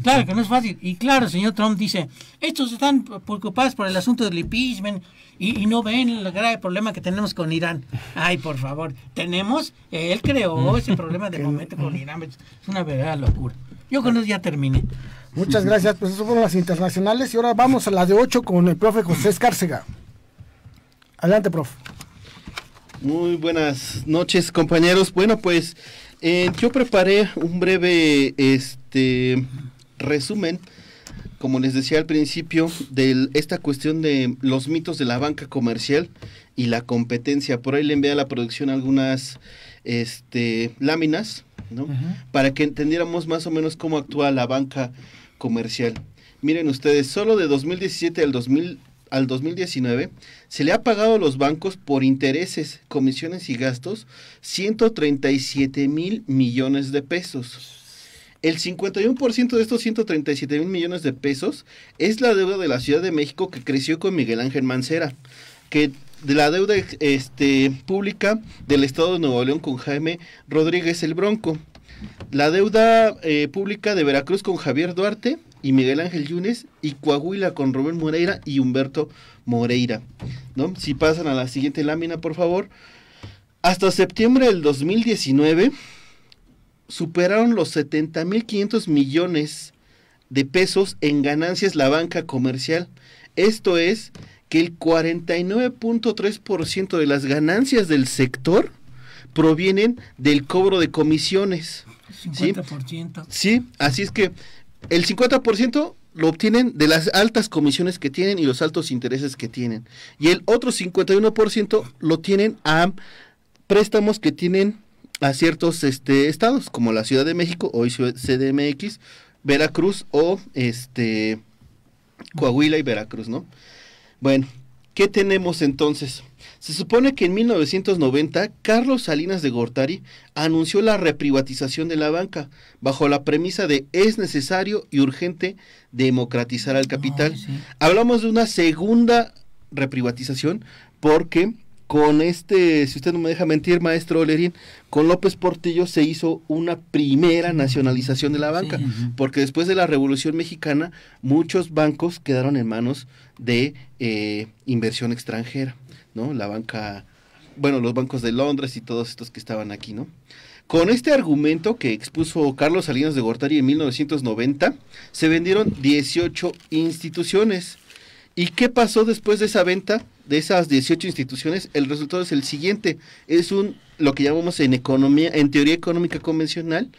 Claro que no es fácil. Y claro, el señor Trump dice, estos están preocupados por el asunto del impeachment y no ven el grave problema que tenemos con Irán. Ay, por favor, él creó ese problema de momento con Irán. Es una verdadera locura. Yo con eso ya terminé. Muchas gracias, pues eso fueron las internacionales y ahora vamos a las de 8 con el profe José Escárcega. Adelante, profe. Muy buenas noches, compañeros. Bueno, pues yo preparé un breve resumen, como les decía al principio, de esta cuestión de los mitos de la banca comercial y la competencia. Por ahí le envié a la producción algunas láminas, ¿no? Para que entendiéramos más o menos cómo actúa la banca comercial. Miren ustedes, solo de 2017 al 2019 se le ha pagado a los bancos por intereses, comisiones y gastos 137,000 millones de pesos. El 51% de estos 137,000 millones de pesos es la deuda de la Ciudad de México, que creció con Miguel Ángel Mancera, que de la deuda pública del Estado de Nuevo León con Jaime Rodríguez el Bronco, la deuda pública de Veracruz con Javier Duarte y Miguel Ángel Yunes, y Coahuila con Rubén Moreira y Humberto Moreira, ¿no? Si pasan a la siguiente lámina, por favor. Hasta septiembre del 2019 superaron los 70,500 millones de pesos en ganancias la banca comercial. Esto es que el 49.3% de las ganancias del sector provienen del cobro de comisiones. 50%. Sí, así es que el 50% lo obtienen de las altas comisiones que tienen y los altos intereses que tienen. Y el otro 51% lo tienen a préstamos que tienen a ciertos estados, como la Ciudad de México, hoy CDMX, Veracruz o Coahuila y Veracruz, ¿no? Bueno, ¿qué tenemos entonces? Se supone que en 1990 Carlos Salinas de Gortari anunció la reprivatización de la banca bajo la premisa de es necesario y urgente democratizar al capital. Sí. Hablamos de una segunda reprivatización porque con si usted no me deja mentir, maestro Lerín, con López Portillo se hizo una primera nacionalización de la banca, porque después de la Revolución Mexicana muchos bancos quedaron en manos de inversión extranjera, ¿no? La banca, bueno, los bancos de Londres y todos estos que estaban aquí, ¿no? Con este argumento que expuso Carlos Salinas de Gortari en 1990, se vendieron 18 instituciones. ¿Y qué pasó después de esa venta de esas 18 instituciones? El resultado es el siguiente, es lo que llamamos en economía, en teoría económica convencional,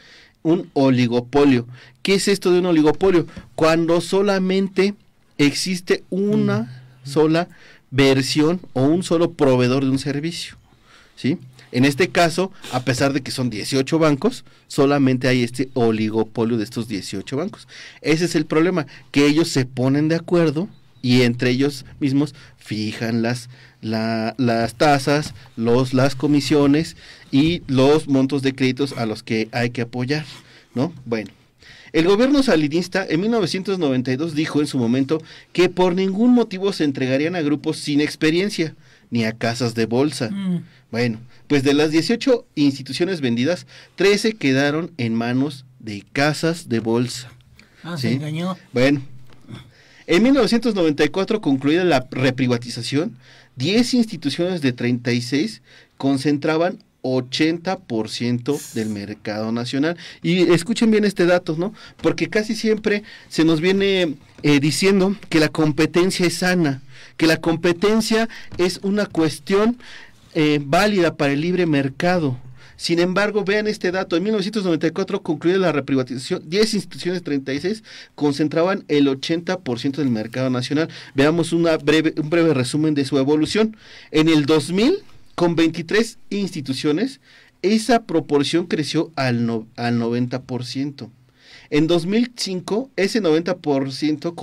un oligopolio. ¿Qué es esto de un oligopolio? Cuando solamente existe una sola versión o un solo proveedor de un servicio, ¿sí? En este caso, a pesar de que son 18 bancos, solamente hay este oligopolio de estos 18 bancos. Ese es el problema, que ellos se ponen de acuerdo y entre ellos mismos fijan las tasas, las comisiones y los montos de créditos a los que hay que apoyar, ¿no? Bueno, el gobierno salinista en 1992 dijo en su momento que por ningún motivo se entregarían a grupos sin experiencia, ni a casas de bolsa. Bueno, pues de las 18 instituciones vendidas, 13 quedaron en manos de casas de bolsa. ¿Sí? Se engañó. Bueno, en 1994, concluida la reprivatización, 10 instituciones de 36 concentraban 80% del mercado nacional. Y escuchen bien este dato, ¿no? Porque casi siempre se nos viene diciendo que la competencia es sana, que la competencia es una cuestión válida para el libre mercado. Sin embargo, vean este dato, en 1994 concluida la reprivatización, 10 instituciones, 36, concentraban el 80% del mercado nacional. Veamos un breve resumen de su evolución. En el 2000, con 23 instituciones, esa proporción creció al 90%. En 2005, ese 90%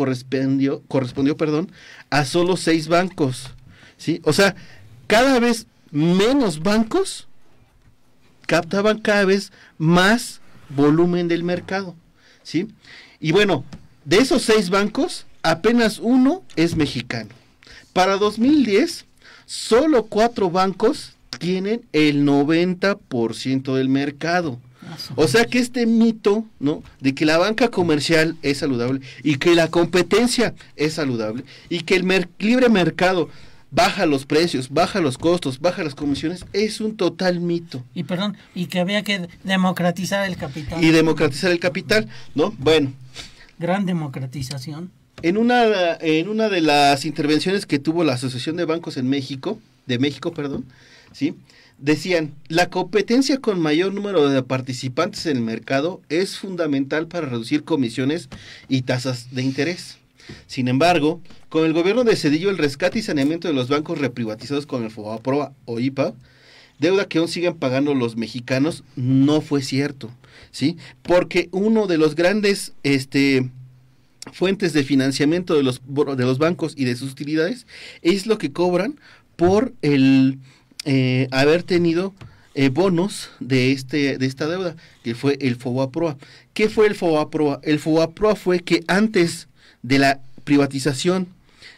correspondió a solo 6 bancos, ¿sí? O sea, cada vez menos bancos captaban cada vez más volumen del mercado, ¿sí? Y bueno, de esos 6 bancos, apenas uno es mexicano. Para 2010, solo 4 bancos tienen el 90% del mercado. O sea que este mito, ¿no?, de que la banca comercial es saludable y que la competencia es saludable y que el libre mercado baja los precios, baja los costos, baja las comisiones, es un total mito. Y que había que democratizar el capital. Y democratizar el capital, ¿no? Bueno. Gran democratización. En una de las intervenciones que tuvo la Asociación de Bancos de México, ¿sí?, decían, la competencia con mayor número de participantes en el mercado es fundamental para reducir comisiones y tasas de interés. Sin embargo, con el gobierno de Zedillo, el rescate y saneamiento de los bancos reprivatizados con el FOBAPROA o IPA, deuda que aún siguen pagando los mexicanos, no fue cierto, ¿sí? Porque uno de los grandes fuentes de financiamiento de los bancos y de sus utilidades es lo que cobran por el haber tenido bonos de esta deuda, que fue el FOBAPROA. ¿Qué fue el FOBAPROA? El FOBAPROA fue que antes de la privatización,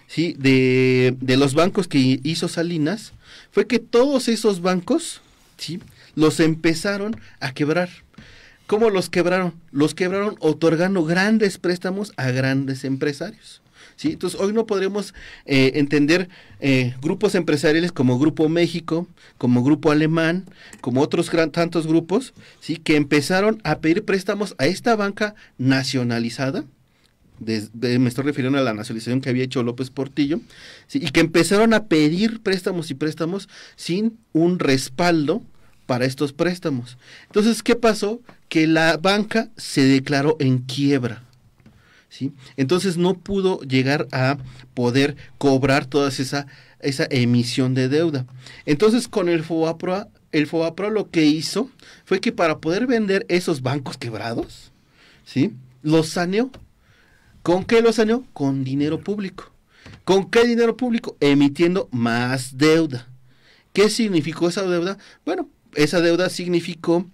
¿sí?, de los bancos que hizo Salinas, fue que todos esos bancos, ¿sí?, los empezaron a quebrar. ¿Cómo los quebraron? Los quebraron otorgando grandes préstamos a grandes empresarios, ¿sí? Entonces hoy no podremos entender grupos empresariales como Grupo México, como Grupo Alemán, como otros tantos grupos, ¿sí?, que empezaron a pedir préstamos a esta banca nacionalizada. Me estoy refiriendo a la nacionalización que había hecho López Portillo, ¿sí?, y que empezaron a pedir préstamos sin un respaldo para estos préstamos. Entonces, ¿qué pasó? Que la banca se declaró en quiebra, ¿sí? Entonces no pudo llegar a poder cobrar toda esa emisión de deuda. Entonces, con el FOBAPROA lo que hizo fue que para poder vender esos bancos quebrados, ¿sí?, los saneó. ¿Con qué lo saneó? Con dinero público. ¿Con qué dinero público? Emitiendo más deuda. ¿Qué significó esa deuda? Bueno, esa deuda significó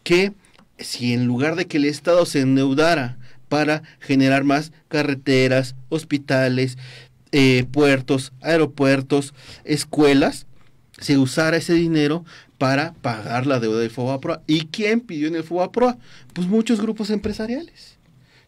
que si en lugar de que el Estado se endeudara para generar más carreteras, hospitales, puertos, aeropuertos, escuelas, se usara ese dinero para pagar la deuda del FOBAPROA. ¿Y quién pidió en el FOBAPROA? Pues muchos grupos empresariales,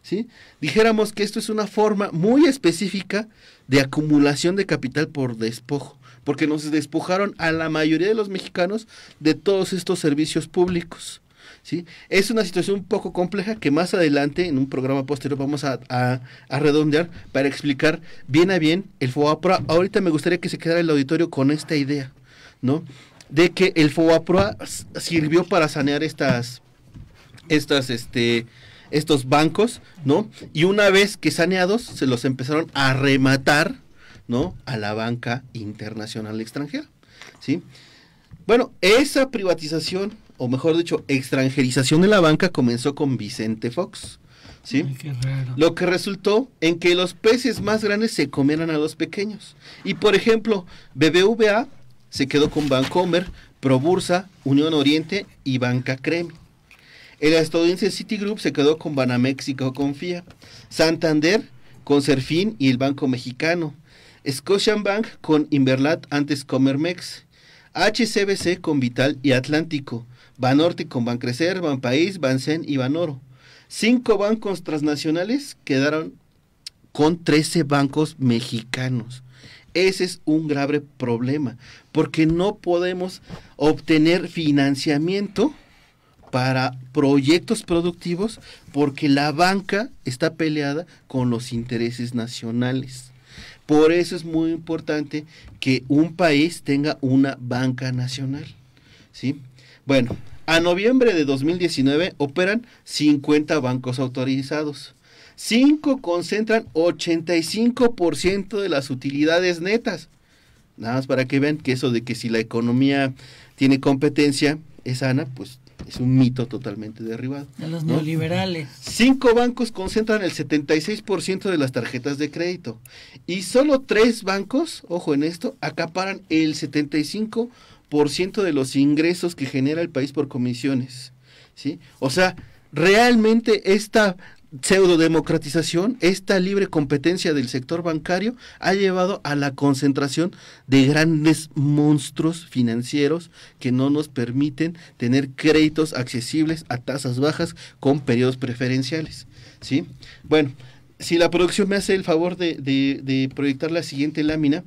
¿sí? Dijéramos que esto es una forma muy específica de acumulación de capital por despojo, porque nos despojaron a la mayoría de los mexicanos de todos estos servicios públicos, ¿sí? Es una situación un poco compleja que más adelante en un programa posterior vamos a redondear para explicar bien a bien el FOBAPROA. Ahorita me gustaría que se quedara el auditorio con esta idea, ¿no?, de que el FOBAPROA sirvió para sanear estos bancos, ¿no? Y una vez que saneados, se los empezaron a rematar, ¿no?, a la banca internacional extranjera, ¿sí? Bueno, esa privatización, o mejor dicho, extranjerización de la banca comenzó con Vicente Fox, ¿sí? Ay, qué raro. Lo que resultó en que los peces más grandes se comieran a los pequeños. Y por ejemplo, BBVA se quedó con Bancomer, Probursa, Unión Oriente y Banca Cremi. El estadounidense Citigroup se quedó con Banamex y Confía. Santander con Serfín y el Banco Mexicano. Scotiabank con Inverlat, antes Comermex. HCBC con Vital y Atlántico. Banorte con Bancrecer, Banpaís, Bancen y Banoro. 5 bancos transnacionales quedaron con 13 bancos mexicanos. Ese es un grave problema, porque no podemos obtener financiamiento para proyectos productivos porque la banca está peleada con los intereses nacionales. Por eso es muy importante que un país tenga una banca nacional, ¿sí? Bueno, a noviembre de 2019 operan 50 bancos autorizados. 5 concentran 85% de las utilidades netas. Nada más para que vean que eso de que si la economía tiene competencia es sana, pues es un mito totalmente derribado. De los neoliberales. 5 bancos concentran el 76% de las tarjetas de crédito. Y solo 3 bancos, ojo en esto, acaparan el 75% de los ingresos que genera el país por comisiones, ¿sí? O sea, realmente esta pseudodemocratización, esta libre competencia del sector bancario ha llevado a la concentración de grandes monstruos financieros que no nos permiten tener créditos accesibles a tasas bajas con periodos preferenciales, ¿sí? Bueno, si la producción me hace el favor de proyectar la siguiente lámina,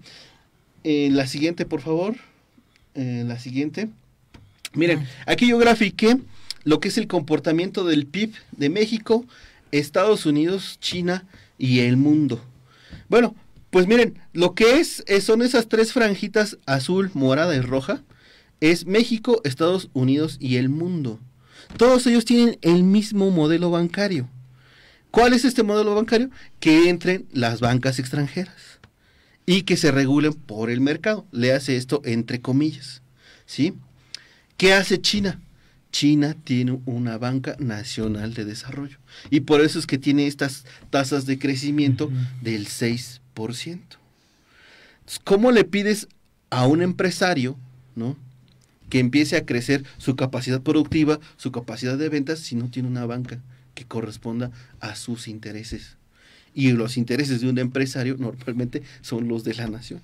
la siguiente, por favor, la siguiente. Miren, aquí yo grafiqué lo que es el comportamiento del PIB de México, Estados Unidos, China y el mundo. Bueno, pues miren, lo que son esas tres franjitas, azul, morada y roja, es México, Estados Unidos y el mundo. Todos ellos tienen el mismo modelo bancario. ¿Cuál es este modelo bancario? Que entren las bancas extranjeras y que se regulen por el mercado. Le hace esto entre comillas, ¿sí? ¿Qué hace China? China tiene una banca nacional de desarrollo y por eso es que tiene estas tasas de crecimiento del 6%. Entonces, ¿cómo le pides a un empresario, ¿no?, que empiece a crecer su capacidad productiva, su capacidad de ventas, si no tiene una banca que corresponda a sus intereses? Y los intereses de un empresario normalmente son los de la nación.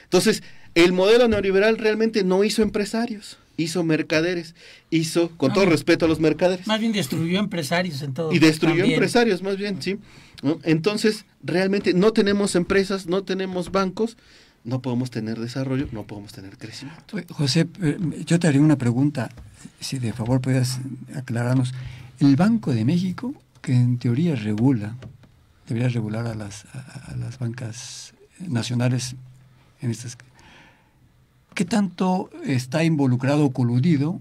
Entonces, el modelo neoliberal realmente no hizo empresarios, hizo mercaderes, hizo, con todo respeto a los mercaderes. Más bien destruyó empresarios en todo. Y destruyó empresarios, más bien, sí, ¿no? Entonces, realmente no tenemos empresas, no tenemos bancos, no podemos tener desarrollo, no podemos tener crecimiento. José, yo te haría una pregunta, si de favor puedas aclararnos. El Banco de México, que en teoría debería regular a las bancas nacionales en estas, ¿qué tanto está involucrado o coludido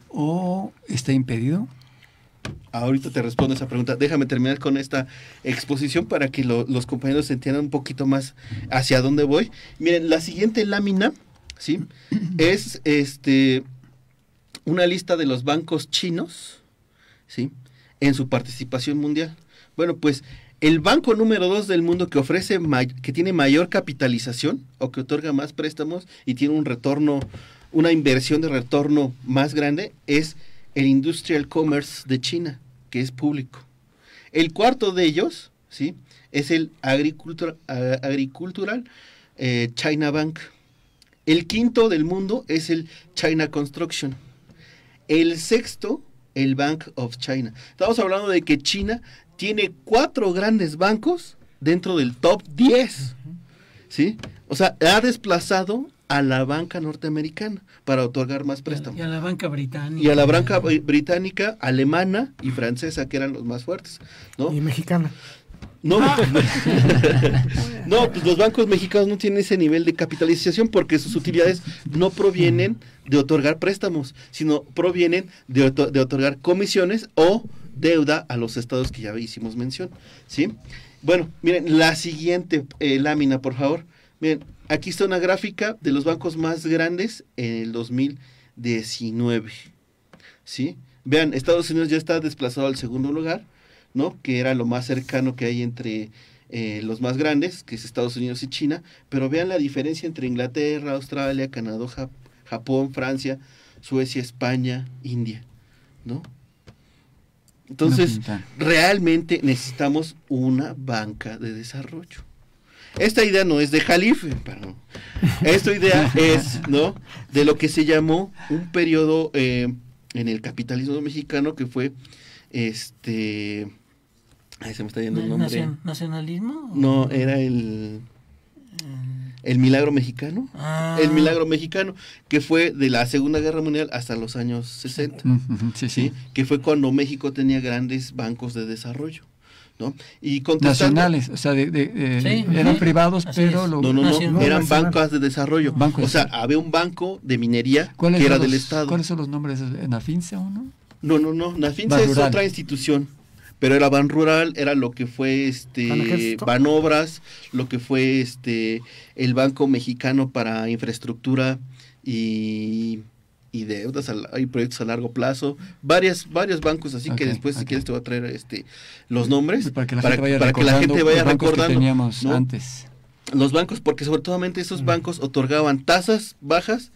o está impedido? Ahorita te respondo esa pregunta. Déjame terminar con esta exposición para que los compañeros entiendan un poquito más hacia dónde voy. Miren, la siguiente lámina, ¿sí?, es una lista de los bancos chinos, ¿sí?, en su participación mundial. Bueno, pues el banco número 2 del mundo que ofrece, que tiene mayor capitalización o que otorga más préstamos y tiene un retorno, una inversión de retorno más grande, es el Industrial Commerce de China, que es público. El cuarto de ellos, ¿sí?, es el Agricultural China Bank. El quinto del mundo es el China Construction. El sexto, el Bank of China. Estamos hablando de que China tiene 4 grandes bancos dentro del top 10, ¿sí? O sea, ha desplazado a la banca norteamericana para otorgar más préstamos. Y a la banca británica. Y a la banca británica, alemana y francesa, que eran los más fuertes, ¿no? Y mexicana. No, no, pues los bancos mexicanos no tienen ese nivel de capitalización porque sus utilidades no provienen de otorgar préstamos, sino provienen de otorgar comisiones o deuda a los estados que ya hicimos mención, ¿sí? Bueno, miren, la siguiente lámina, por favor. Miren, aquí está una gráfica de los bancos más grandes en el 2019, ¿sí? Vean, Estados Unidos ya está desplazado al segundo lugar, ¿no?, que era lo más cercano que hay entre los más grandes, que es Estados Unidos y China, pero vean la diferencia entre Inglaterra, Australia, Canadá, Japón, Francia, Suecia, España, India, ¿no? Entonces, realmente necesitamos una banca de desarrollo. Esta idea no es de Jalife, pero esta idea es, ¿no?, de lo que se llamó un periodo en el capitalismo mexicano que fue ahí se me está yendo el nombre. ¿Nacionalismo? No, era el milagro mexicano. El milagro mexicano, que fue de la Segunda Guerra Mundial hasta los años 60. ¿Sí? Que fue cuando México tenía grandes bancos de desarrollo, ¿no? Y nacionales, o sea, eran privados, pero no, eran bancos de desarrollo. O sea, había un banco de minería que era del Estado. ¿Cuáles son los nombres? ¿Nafinsa o no? No, Nafinsa es otra institución, pero era Banrural, era lo que fue Banobras, lo que fue el Banco Mexicano para Infraestructura y deudas, hay proyectos a largo plazo, varios bancos, así que después si quieres te voy a traer los nombres para que la gente vaya recordando que teníamos, ¿no?, antes. Los bancos, porque sobre todo esos bancos otorgaban tasas bajas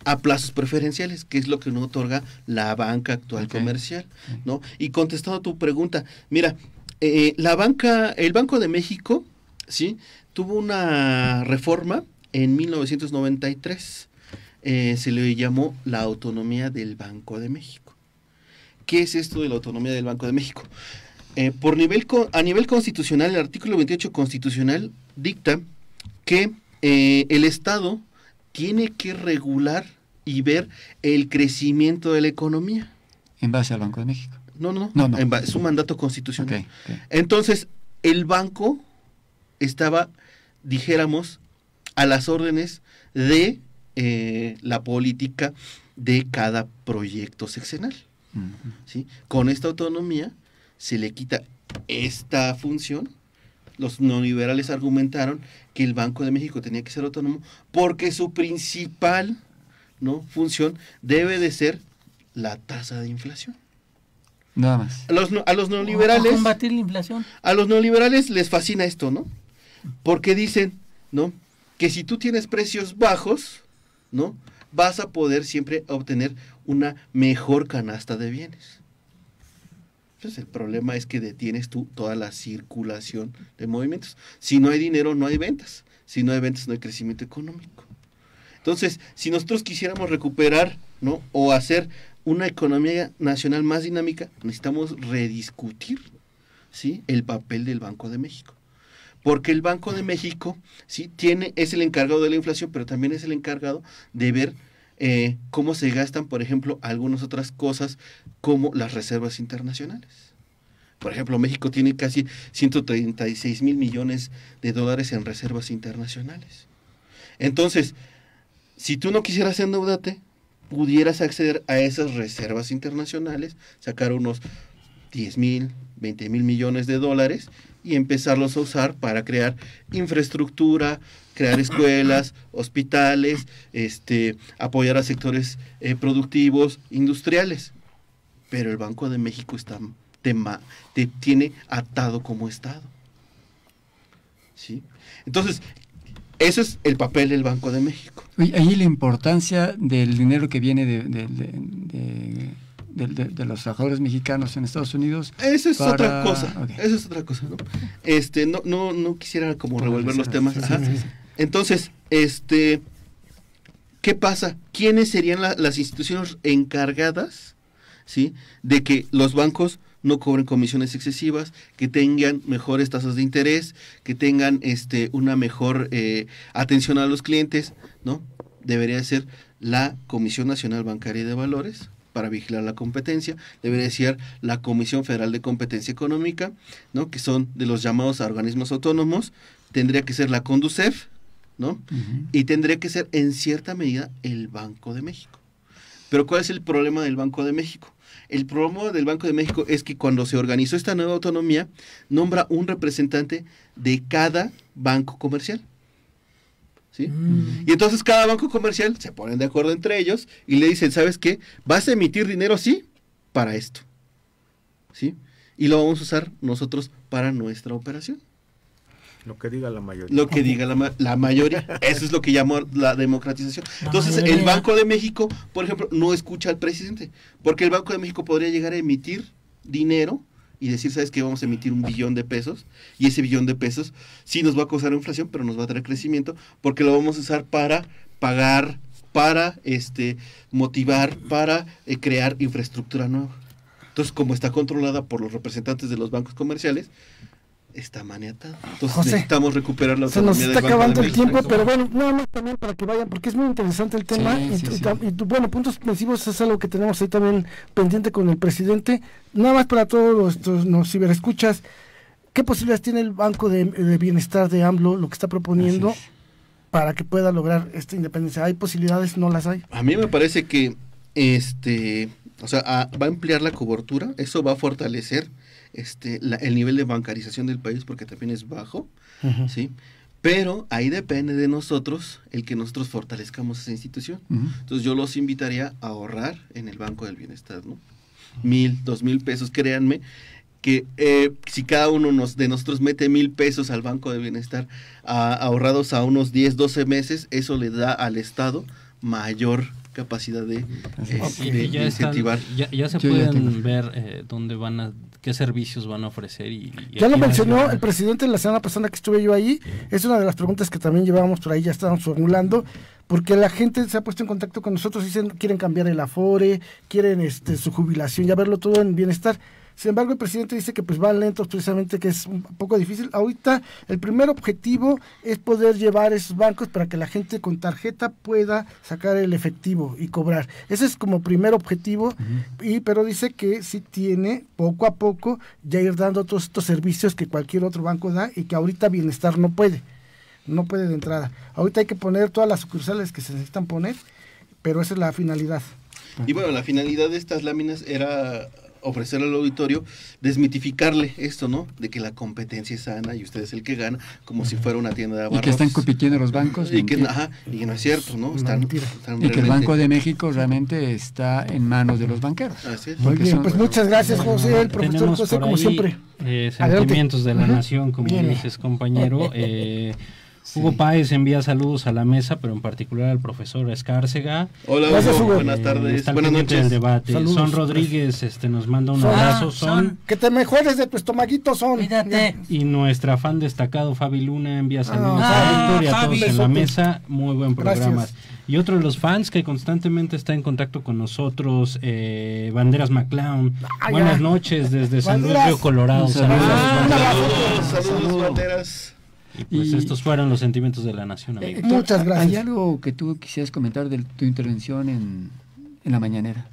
a plazos preferenciales, que es lo que no otorga la banca actual comercial, ¿no? Y contestando a tu pregunta, mira, el Banco de México, ¿sí?, tuvo una reforma en 1993, se le llamó la autonomía del Banco de México. ¿Qué es esto de la autonomía del Banco de México? A nivel constitucional, el artículo 28 constitucional dicta que el Estado tiene que regular y ver el crecimiento de la economía. ¿En base al Banco de México? No. Es un mandato constitucional. Okay. Entonces, el banco estaba, dijéramos, a las órdenes de la política de cada proyecto sexenal. ¿Sí? Con esta autonomía se le quita esta función. Los neoliberales argumentaron que el Banco de México tenía que ser autónomo porque su principal, ¿no?, función debe de ser la tasa de inflación. Nada más. A los neoliberales, combatir la inflación. A los neoliberales les fascina esto, ¿no? Porque dicen, ¿no?, que si tú tienes precios bajos, ¿no?, vas a poder siempre obtener una mejor canasta de bienes. Entonces el problema es que detienes tú toda la circulación de movimientos. Si no hay dinero, no hay ventas. Si no hay ventas, no hay crecimiento económico. Entonces, si nosotros quisiéramos recuperar, ¿no?, o hacer una economía nacional más dinámica, necesitamos rediscutir, ¿sí?, el papel del Banco de México. Porque el Banco de México, ¿sí?, es el encargado de la inflación, pero también es el encargado de ver cómo se gastan, por ejemplo, algunas otras cosas como las reservas internacionales. Por ejemplo, México tiene casi 136,000 millones de dólares en reservas internacionales. Entonces, si tú no quisieras endeudarte, pudieras acceder a esas reservas internacionales, sacar unos 10,000, 20,000 millones de dólares y empezarlos a usar para crear infraestructura, crear escuelas, hospitales, apoyar a sectores productivos, industriales. Pero el Banco de México te tiene atado como Estado. ¿Sí? Entonces, ese es el papel del Banco de México. Ahí la importancia del dinero que viene de los trabajadores mexicanos en Estados Unidos. Eso es otra cosa. Okay. Eso es otra cosa, ¿no? No quisiera como revolver los temas. Sí. Entonces, ¿qué pasa? ¿Quiénes serían las instituciones encargadas, ¿sí?, de que los bancos no cobren comisiones excesivas, que tengan mejores tasas de interés, que tengan una mejor atención a los clientes, ¿no? Debería ser la Comisión Nacional Bancaria y de Valores, para vigilar la competencia. Debería ser la Comisión Federal de Competencia Económica, ¿no?, que son de los llamados a organismos autónomos. Tendría que ser la CONDUCEF, ¿no? Uh-huh. Y tendría que ser en cierta medida el Banco de México. Pero ¿cuál es el problema del Banco de México? El problema del Banco de México es que cuando se organizó esta nueva autonomía, nombra un representante de cada banco comercial. ¿Sí? Y entonces cada banco comercial se ponen de acuerdo entre ellos y le dicen, ¿sabes qué? ¿Vas a emitir dinero? Sí, para esto. ¿Sí? Y lo vamos a usar nosotros para nuestra operación. Lo que diga la mayoría. Lo que diga la mayoría. Eso es lo que llamó la democratización. Entonces, el Banco de México, por ejemplo, no escucha al presidente, porque el Banco de México podría llegar a emitir dinero y decir, ¿sabes qué? Vamos a emitir 1 billón de pesos, y ese billón de pesos sí nos va a causar inflación, pero nos va a traer crecimiento, porque lo vamos a usar para pagar, para motivar, para crear infraestructura nueva. Entonces, como está controlada por los representantes de los bancos comerciales, está maniatada. Entonces, José, necesitamos recuperar la autonomía del Banco de México. Se nos está acabando el tiempo, pero bueno, nada más también para que vayan, porque es muy interesante el tema. Y bueno, puntos suspensivos es algo que tenemos ahí también pendiente con el presidente. Nada más para todos los ciberescuchas, ¿qué posibilidades tiene el Banco de Bienestar de AMLO, lo que está proponiendo para que pueda lograr esta independencia? ¿Hay posibilidades? ¿No las hay? A mí me parece que va a ampliar la cobertura, eso va a fortalecer el nivel de bancarización del país, porque también es bajo, uh-huh. ¿Sí? Pero ahí depende de nosotros el que nosotros fortalezcamos esa institución. Uh-huh. Entonces yo los invitaría a ahorrar en el Banco del Bienestar, ¿no? 1,000, 2,000 pesos, créanme que si cada uno de nosotros mete 1,000 pesos al Banco del Bienestar ahorrados a unos 10, 12 meses, eso le da al Estado mayor capacidad de ya incentivar. Ya se pueden ver dónde van a, qué servicios van a ofrecer. Ya lo mencionó el presidente la semana pasada que estuve yo ahí. Es una de las preguntas que también llevábamos por ahí, ya estábamos formulando, porque la gente se ha puesto en contacto con nosotros, dicen quieren cambiar el Afore, quieren su jubilación, ya verlo todo en bienestar. Sin embargo, el presidente dice que pues van lentos, precisamente, que es un poco difícil. Ahorita el primer objetivo es poder llevar esos bancos para que la gente con tarjeta pueda sacar el efectivo y cobrar. Ese es como primer objetivo, pero dice que sí tiene poco a poco ya ir dando todos estos servicios que cualquier otro banco da y que ahorita Bienestar no puede de entrada. Ahorita hay que poner todas las sucursales que se necesitan poner, pero esa es la finalidad. Y bueno, la finalidad de estas láminas era ofrecer al auditorio, desmitificarle esto, ¿no? De que la competencia es sana y usted es el que gana, como si fuera una tienda de abarrotes. Y que están compitiendo los bancos. Y que no es cierto, ¿no? Están y que el Banco de México realmente está en manos de los banqueros. Así es. Muy bien, pues muchas gracias, José, el profesor José, como siempre. Sentimientos de la nación, como dices, compañero. Hugo Páez envía saludos a la mesa, pero en particular al profesor Escárcega. Hola, Hugo. Buenas tardes. Buenas noches. Del debate. Saludos. Son Rodríguez nos manda un abrazo. Son. Que te mejores de tu estomaguito, Son. Cuídate. Y nuestra fan destacado, Fabi Luna, envía saludos a Víctor y a todos en la mesa. Muy buen programa. Gracias. Y otro de los fans que constantemente está en contacto con nosotros, Banderas McClown. Buenas noches desde San Luis Río Colorado. Saludos, Banderas. Y pues estos fueron los sentimientos de la nación, amigo. Muchas gracias. ¿Hay algo que tú quisieras comentar de tu intervención en la mañanera?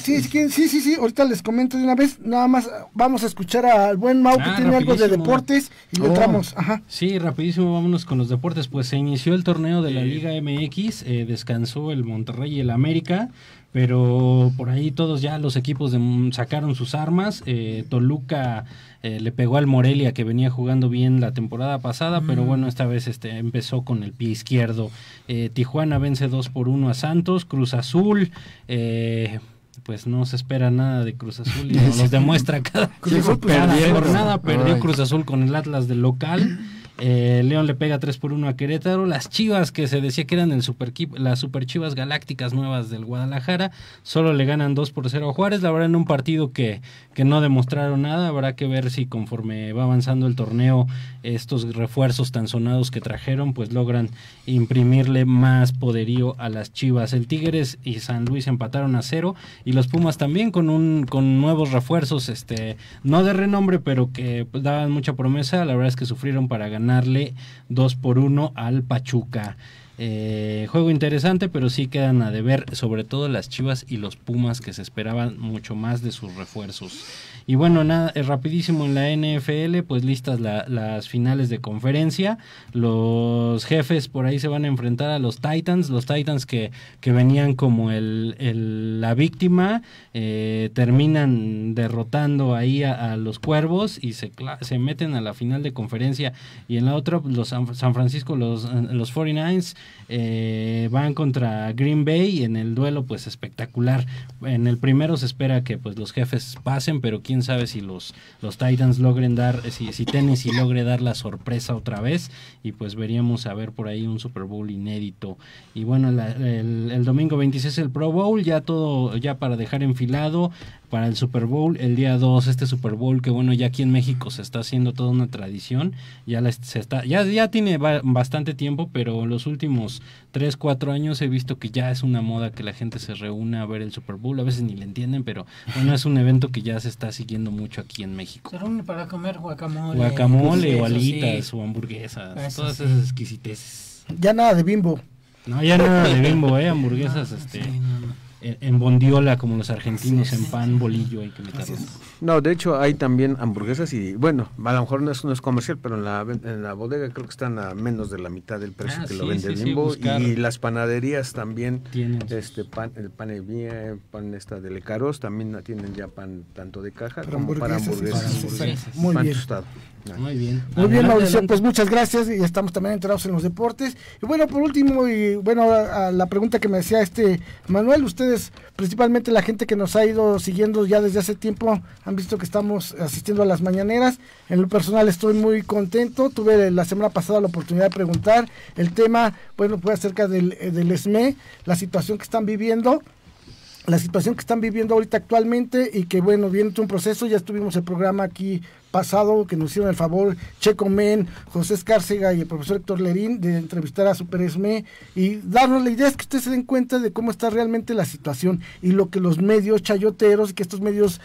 Sí, ahorita les comento de una vez, nada más vamos a escuchar al buen Mau que tiene algo de deportes y le entramos. Sí, rapidísimo, vámonos con los deportes. Pues se inició el torneo de la Liga MX, descansó el Monterrey y el América, pero por ahí todos ya los equipos sacaron sus armas. Toluca le pegó al Morelia, que venía jugando bien la temporada pasada, pero bueno, esta vez empezó con el pie izquierdo. Tijuana vence 2-1 a Santos. Cruz Azul, pues no se espera nada de Cruz Azul y nos los demuestra cada jornada. Perdió Cruz Azul con el Atlas del local. León le pega 3-1 a Querétaro. Las Chivas, que se decía que eran las Super Chivas Galácticas nuevas del Guadalajara, solo le ganan 2-0 a Juárez. La verdad, en un partido que no demostraron nada. Habrá que ver si conforme va avanzando el torneo, estos refuerzos tan sonados que trajeron pues logran imprimirle más poderío a las Chivas. El Tigres y San Luis empataron a 0 y los Pumas también con nuevos refuerzos, no de renombre, pero que pues daban mucha promesa. La verdad es que sufrieron para ganarle 2-1 al Pachuca. Juego interesante, pero sí quedan a deber, sobre todo las Chivas y los Pumas, que se esperaban mucho más de sus refuerzos. Y bueno, nada, rapidísimo en la NFL, pues listas las finales de conferencia. Los Jefes por ahí se van a enfrentar a los Titans que venían como la víctima, terminan derrotando ahí a los Cuervos y se meten a la final de conferencia. Y en la otra, los San Francisco, los 49ers van contra Green Bay, y en el duelo pues espectacular. En el primero se espera que pues los Jefes pasen, pero quién sabe si los Titans logren si Tennessee logre dar la sorpresa otra vez, y pues veríamos a ver por ahí un Super Bowl inédito. Y bueno, el domingo 26 el Pro Bowl, ya para dejar enfilado para el Super Bowl, el día 2, Super Bowl, que bueno, ya aquí en México se está haciendo toda una tradición, ya tiene bastante tiempo, pero en los últimos 3-4 años he visto que ya es una moda que la gente se reúne a ver el Super Bowl. A veces ni le entienden, pero bueno, es un evento que ya se está siguiendo mucho aquí en México. Se reúne para comer guacamole o alitas, o hamburguesas, todas esas exquisiteces. Ya nada de Bimbo. No, ya nada de Bimbo, hamburguesas, en bondiola, como los argentinos, en pan, bolillo, hay que meterlo. No, de hecho hay también hamburguesas y bueno, a lo mejor no es comercial, pero en la bodega creo que están a menos de la mitad del precio que lo vende Bimbo. Y las panaderías también tienen el pan Evia, pan de Lecaros, también tienen ya pan tanto de caja como para hamburguesas. Muy pan bien. tostado. Muy bien. Muy bien, Mauricio, Adelante. pues muchas gracias y estamos también enterados en los deportes. Y bueno, por último, y bueno, a la pregunta que me decía Manuel, ustedes, principalmente la gente que nos ha ido siguiendo ya desde hace tiempo, han visto que estamos asistiendo a las mañaneras. En lo personal estoy muy contento, tuve la semana pasada la oportunidad de preguntar el tema, bueno, fue acerca del SME, la situación que están viviendo. La situación que están viviendo ahorita actualmente y que bueno, viene un proceso, ya estuvimos el programa aquí pasado que nos hicieron el favor Checo Men, José Escárcega y el profesor Héctor Lerín de entrevistar a Super SME y darnos la idea es que ustedes se den cuenta de cómo está realmente la situación y lo que los medios chayoteros y que estos medios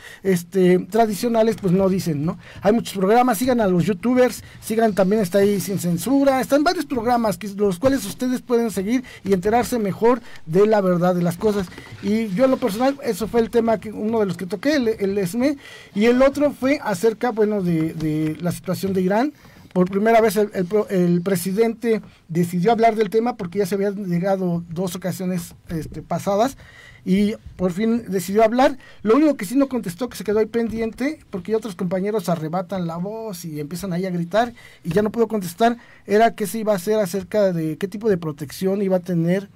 tradicionales pues no dicen, ¿no? Hay muchos programas, sigan a los youtubers, sigan también, está ahí Sin Censura, están varios programas los cuales ustedes pueden seguir y enterarse mejor de la verdad de las cosas. Y yo en lo personal, eso fue el tema, uno de los que toqué, el SME, y el otro fue acerca, bueno, de la situación de Irán. Por primera vez el presidente decidió hablar del tema porque ya se habían llegado 2 ocasiones pasadas y por fin decidió hablar. Lo único que sí no contestó, que se quedó ahí pendiente, porque otros compañeros arrebatan la voz y empiezan ahí a gritar y ya no pudo contestar, era qué se iba a hacer acerca de qué tipo de protección iba a tener,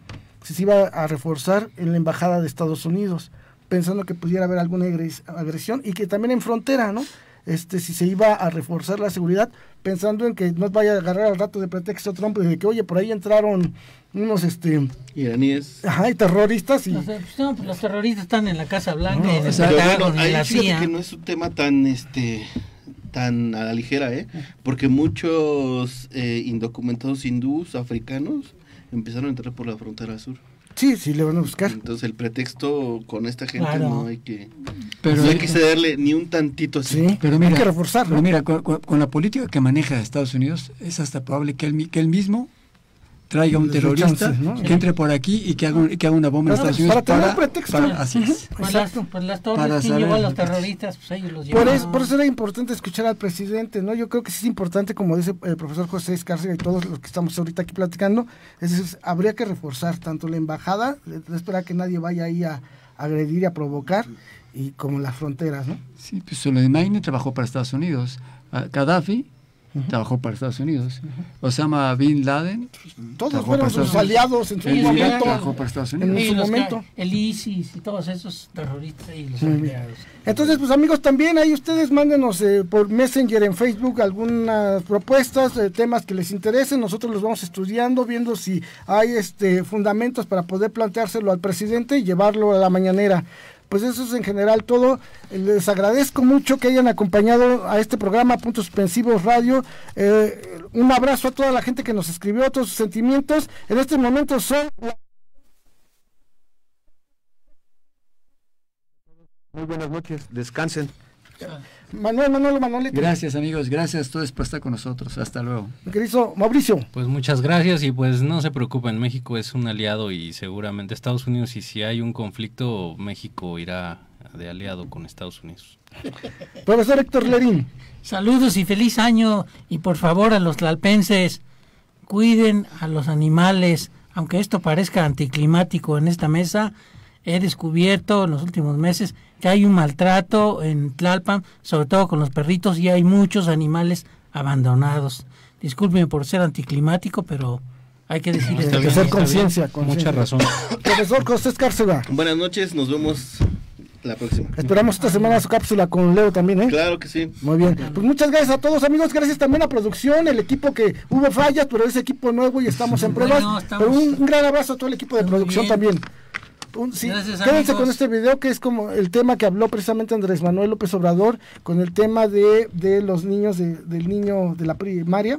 si se iba a reforzar en la embajada de Estados Unidos, pensando que pudiera haber alguna agresión y que también en frontera, ¿no? Si se iba a reforzar la seguridad, pensando en que no vaya a agarrar al rato de pretexto Trump de que, oye, por ahí entraron unos iraníes. Ajá, y terroristas. Y... pues los terroristas están en la Casa Blanca. No, en el Pero Pentágono, bueno, en ahí la fíjate CIA. que no es un tema tan a la ligera, porque muchos indocumentados hindús, africanos, empezaron a entrar por la frontera sur. Sí, le van a buscar. Entonces el pretexto con esta gente Claro. no hay que Pero, no hay que cederle ni un tantito así. Sí, pero mira, hay que reforzarlo. pero mira, con la política que maneja Estados Unidos, es hasta probable que él mismo traiga un Les dé terrorista chances, ¿no? que entre por aquí y que haga una bomba en Para- Estados Unidos para tener pretexto. así es. Pues Exacto. las Para torres, ¿quién saber. llevó a los terroristas? Pues ellos los Por llevaron. eso era importante escuchar al presidente, ¿no? Yo creo que sí es importante, como dice el profesor José Escárcega y todos los que estamos ahorita aquí platicando, es decir, habría que reforzar tanto la embajada, no esperar que nadie vaya ahí a agredir y a provocar, y como las fronteras, ¿no? Sí, pues Soleimani trabajó para Estados Unidos, Gaddafi trabajó para Estados Unidos, Osama Bin Laden Todos trabajó fueron para sus Estados Unidos. aliados en su El Irak momento. trabajó para Estados En Unidos. su los momento. el ISIS y todos esos terroristas y los Muy bien. empleados. Entonces, pues amigos, también ahí ustedes mándenos por Messenger en Facebook algunas propuestas, temas que les interesen. Nosotros los vamos estudiando, viendo si hay fundamentos para poder planteárselo al presidente y llevarlo a la mañanera. Pues eso es en general todo. Les agradezco mucho que hayan acompañado a este programa Puntos Suspensivos Radio. Un abrazo a toda la gente que nos escribió, todos sus sentimientos. En este momento son... Muy buenas noches, descansen. Manuel. Gracias amigos, gracias a todos por estar con nosotros. Hasta luego. Mi querido Mauricio. Pues muchas gracias y pues no se preocupen, México es un aliado y seguramente Estados Unidos, y si hay un conflicto, México irá de aliado con Estados Unidos. Profesor Héctor Lerín. Saludos y feliz año, y por favor a los tlalpenses, cuiden a los animales, aunque esto parezca anticlimático en esta mesa. He descubierto en los últimos meses que hay un maltrato en Tlalpan, sobre todo con los perritos, y hay muchos animales abandonados. Discúlpeme por ser anticlimático, pero hay que decir Hay esto. que hacer conciencia. Mucha razón. Profesor José Escárcega. Buenas noches, nos vemos la próxima. Esperamos esta semana su cápsula con Leo también, ¿eh? Claro que sí. Muy bien. Pues muchas gracias a todos, amigos. Gracias también a producción, el equipo que hubo fallas, pero es equipo nuevo y estamos en pruebas. Bueno, estamos- Pero un gran abrazo a todo el equipo de Muy producción bien. también. Sí, Gracias, quédense amigos. con este video que es como el tema que habló precisamente Andrés Manuel López Obrador con el tema de los niños, del niño de la primaria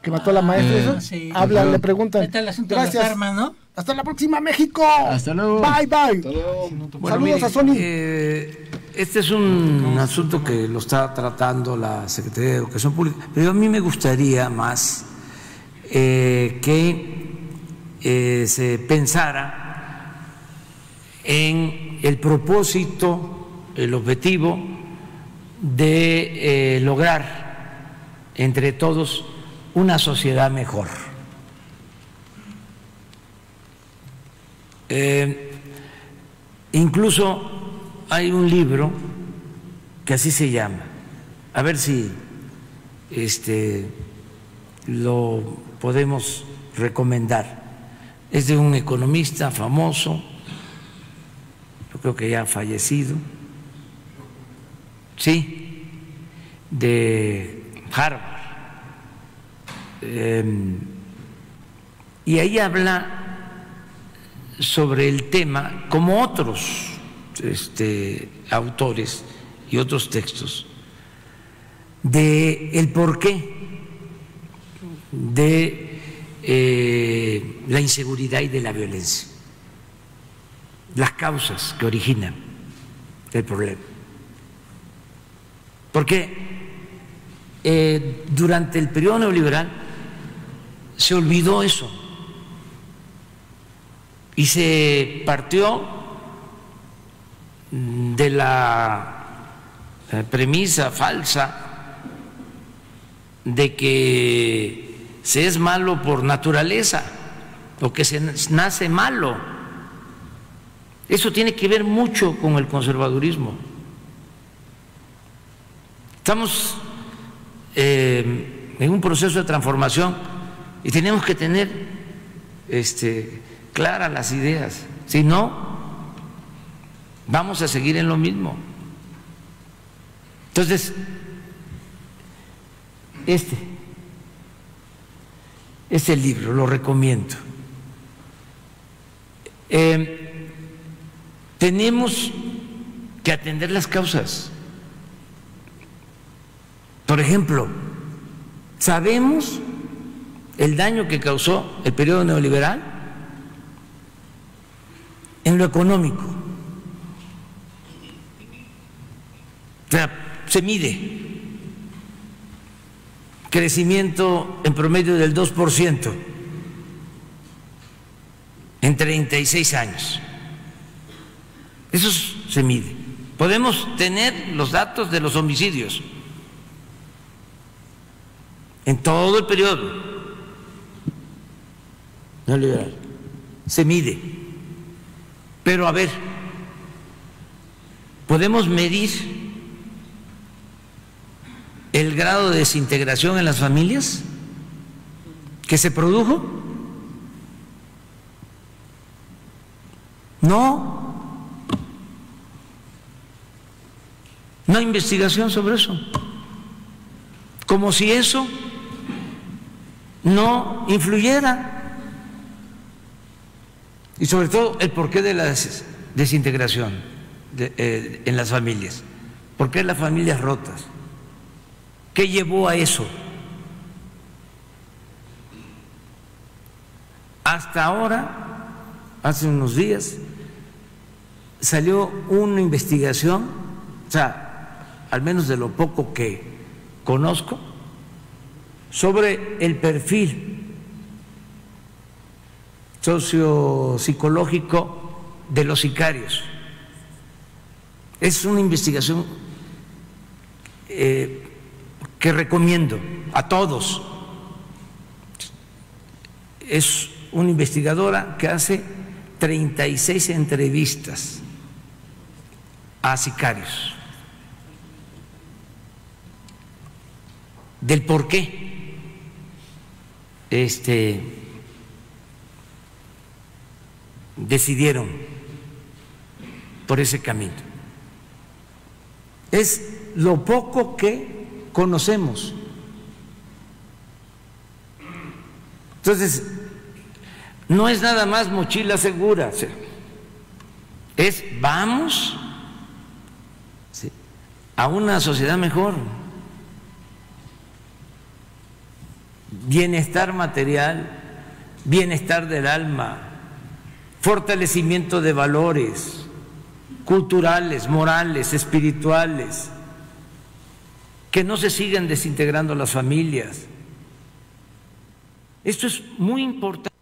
que mató a la maestra. Eso. sí. Hablan, le preguntan. Ahí está el asunto Gracias. de las armas, ¿no? Hasta la próxima, México. Hasta luego. Bye, bye. Hasta luego. Saludos mire, a Sony. Este es un asunto que lo está tratando la Secretaría de Educación Pública, pero a mí me gustaría más que se pensara en el propósito, el objetivo de lograr entre todos una sociedad mejor. Incluso hay un libro que así se llama, a ver si lo podemos recomendar. Es de un economista famoso, yo creo que ya ha fallecido, sí, de Harvard. Y ahí habla sobre el tema, como otros autores y otros textos, de el porqué de la inseguridad y de la violencia, las causas que originan el problema. Porque durante el periodo neoliberal se olvidó eso y se partió de la premisa falsa de que se es malo por naturaleza o que se nace malo. Eso tiene que ver mucho con el conservadurismo. Estamos en un proceso de transformación y tenemos que tener claras las ideas. Si no, vamos a seguir en lo mismo. Entonces, este libro lo recomiendo. Tenemos que atender las causas. Por ejemplo, sabemos el daño que causó el periodo neoliberal en lo económico. O sea, se mide crecimiento en promedio del 2% en 36 años. Eso se mide. Podemos tener los datos de los homicidios en todo el periodo neoliberal. Se mide. Pero a ver, ¿podemos medir el grado de desintegración en las familias que se produjo? No. No hay investigación sobre eso. Como si eso no influyera. Y sobre todo el porqué de la desintegración en las familias. ¿Por qué las familias rotas? ¿Qué llevó a eso? Hasta ahora, hace unos días, salió una investigación, o sea, al menos de lo poco que conozco, sobre el perfil sociopsicológico de los sicarios. Es una investigación que recomiendo a todos. Es una investigadora que hace 36 entrevistas a sicarios del por qué decidieron por ese camino. Es lo poco que conocemos. Entonces, no es nada más mochila segura, es vamos a una sociedad mejor, bienestar material, bienestar del alma, fortalecimiento de valores culturales, morales, espirituales, que no se sigan desintegrando las familias. Esto es muy importante.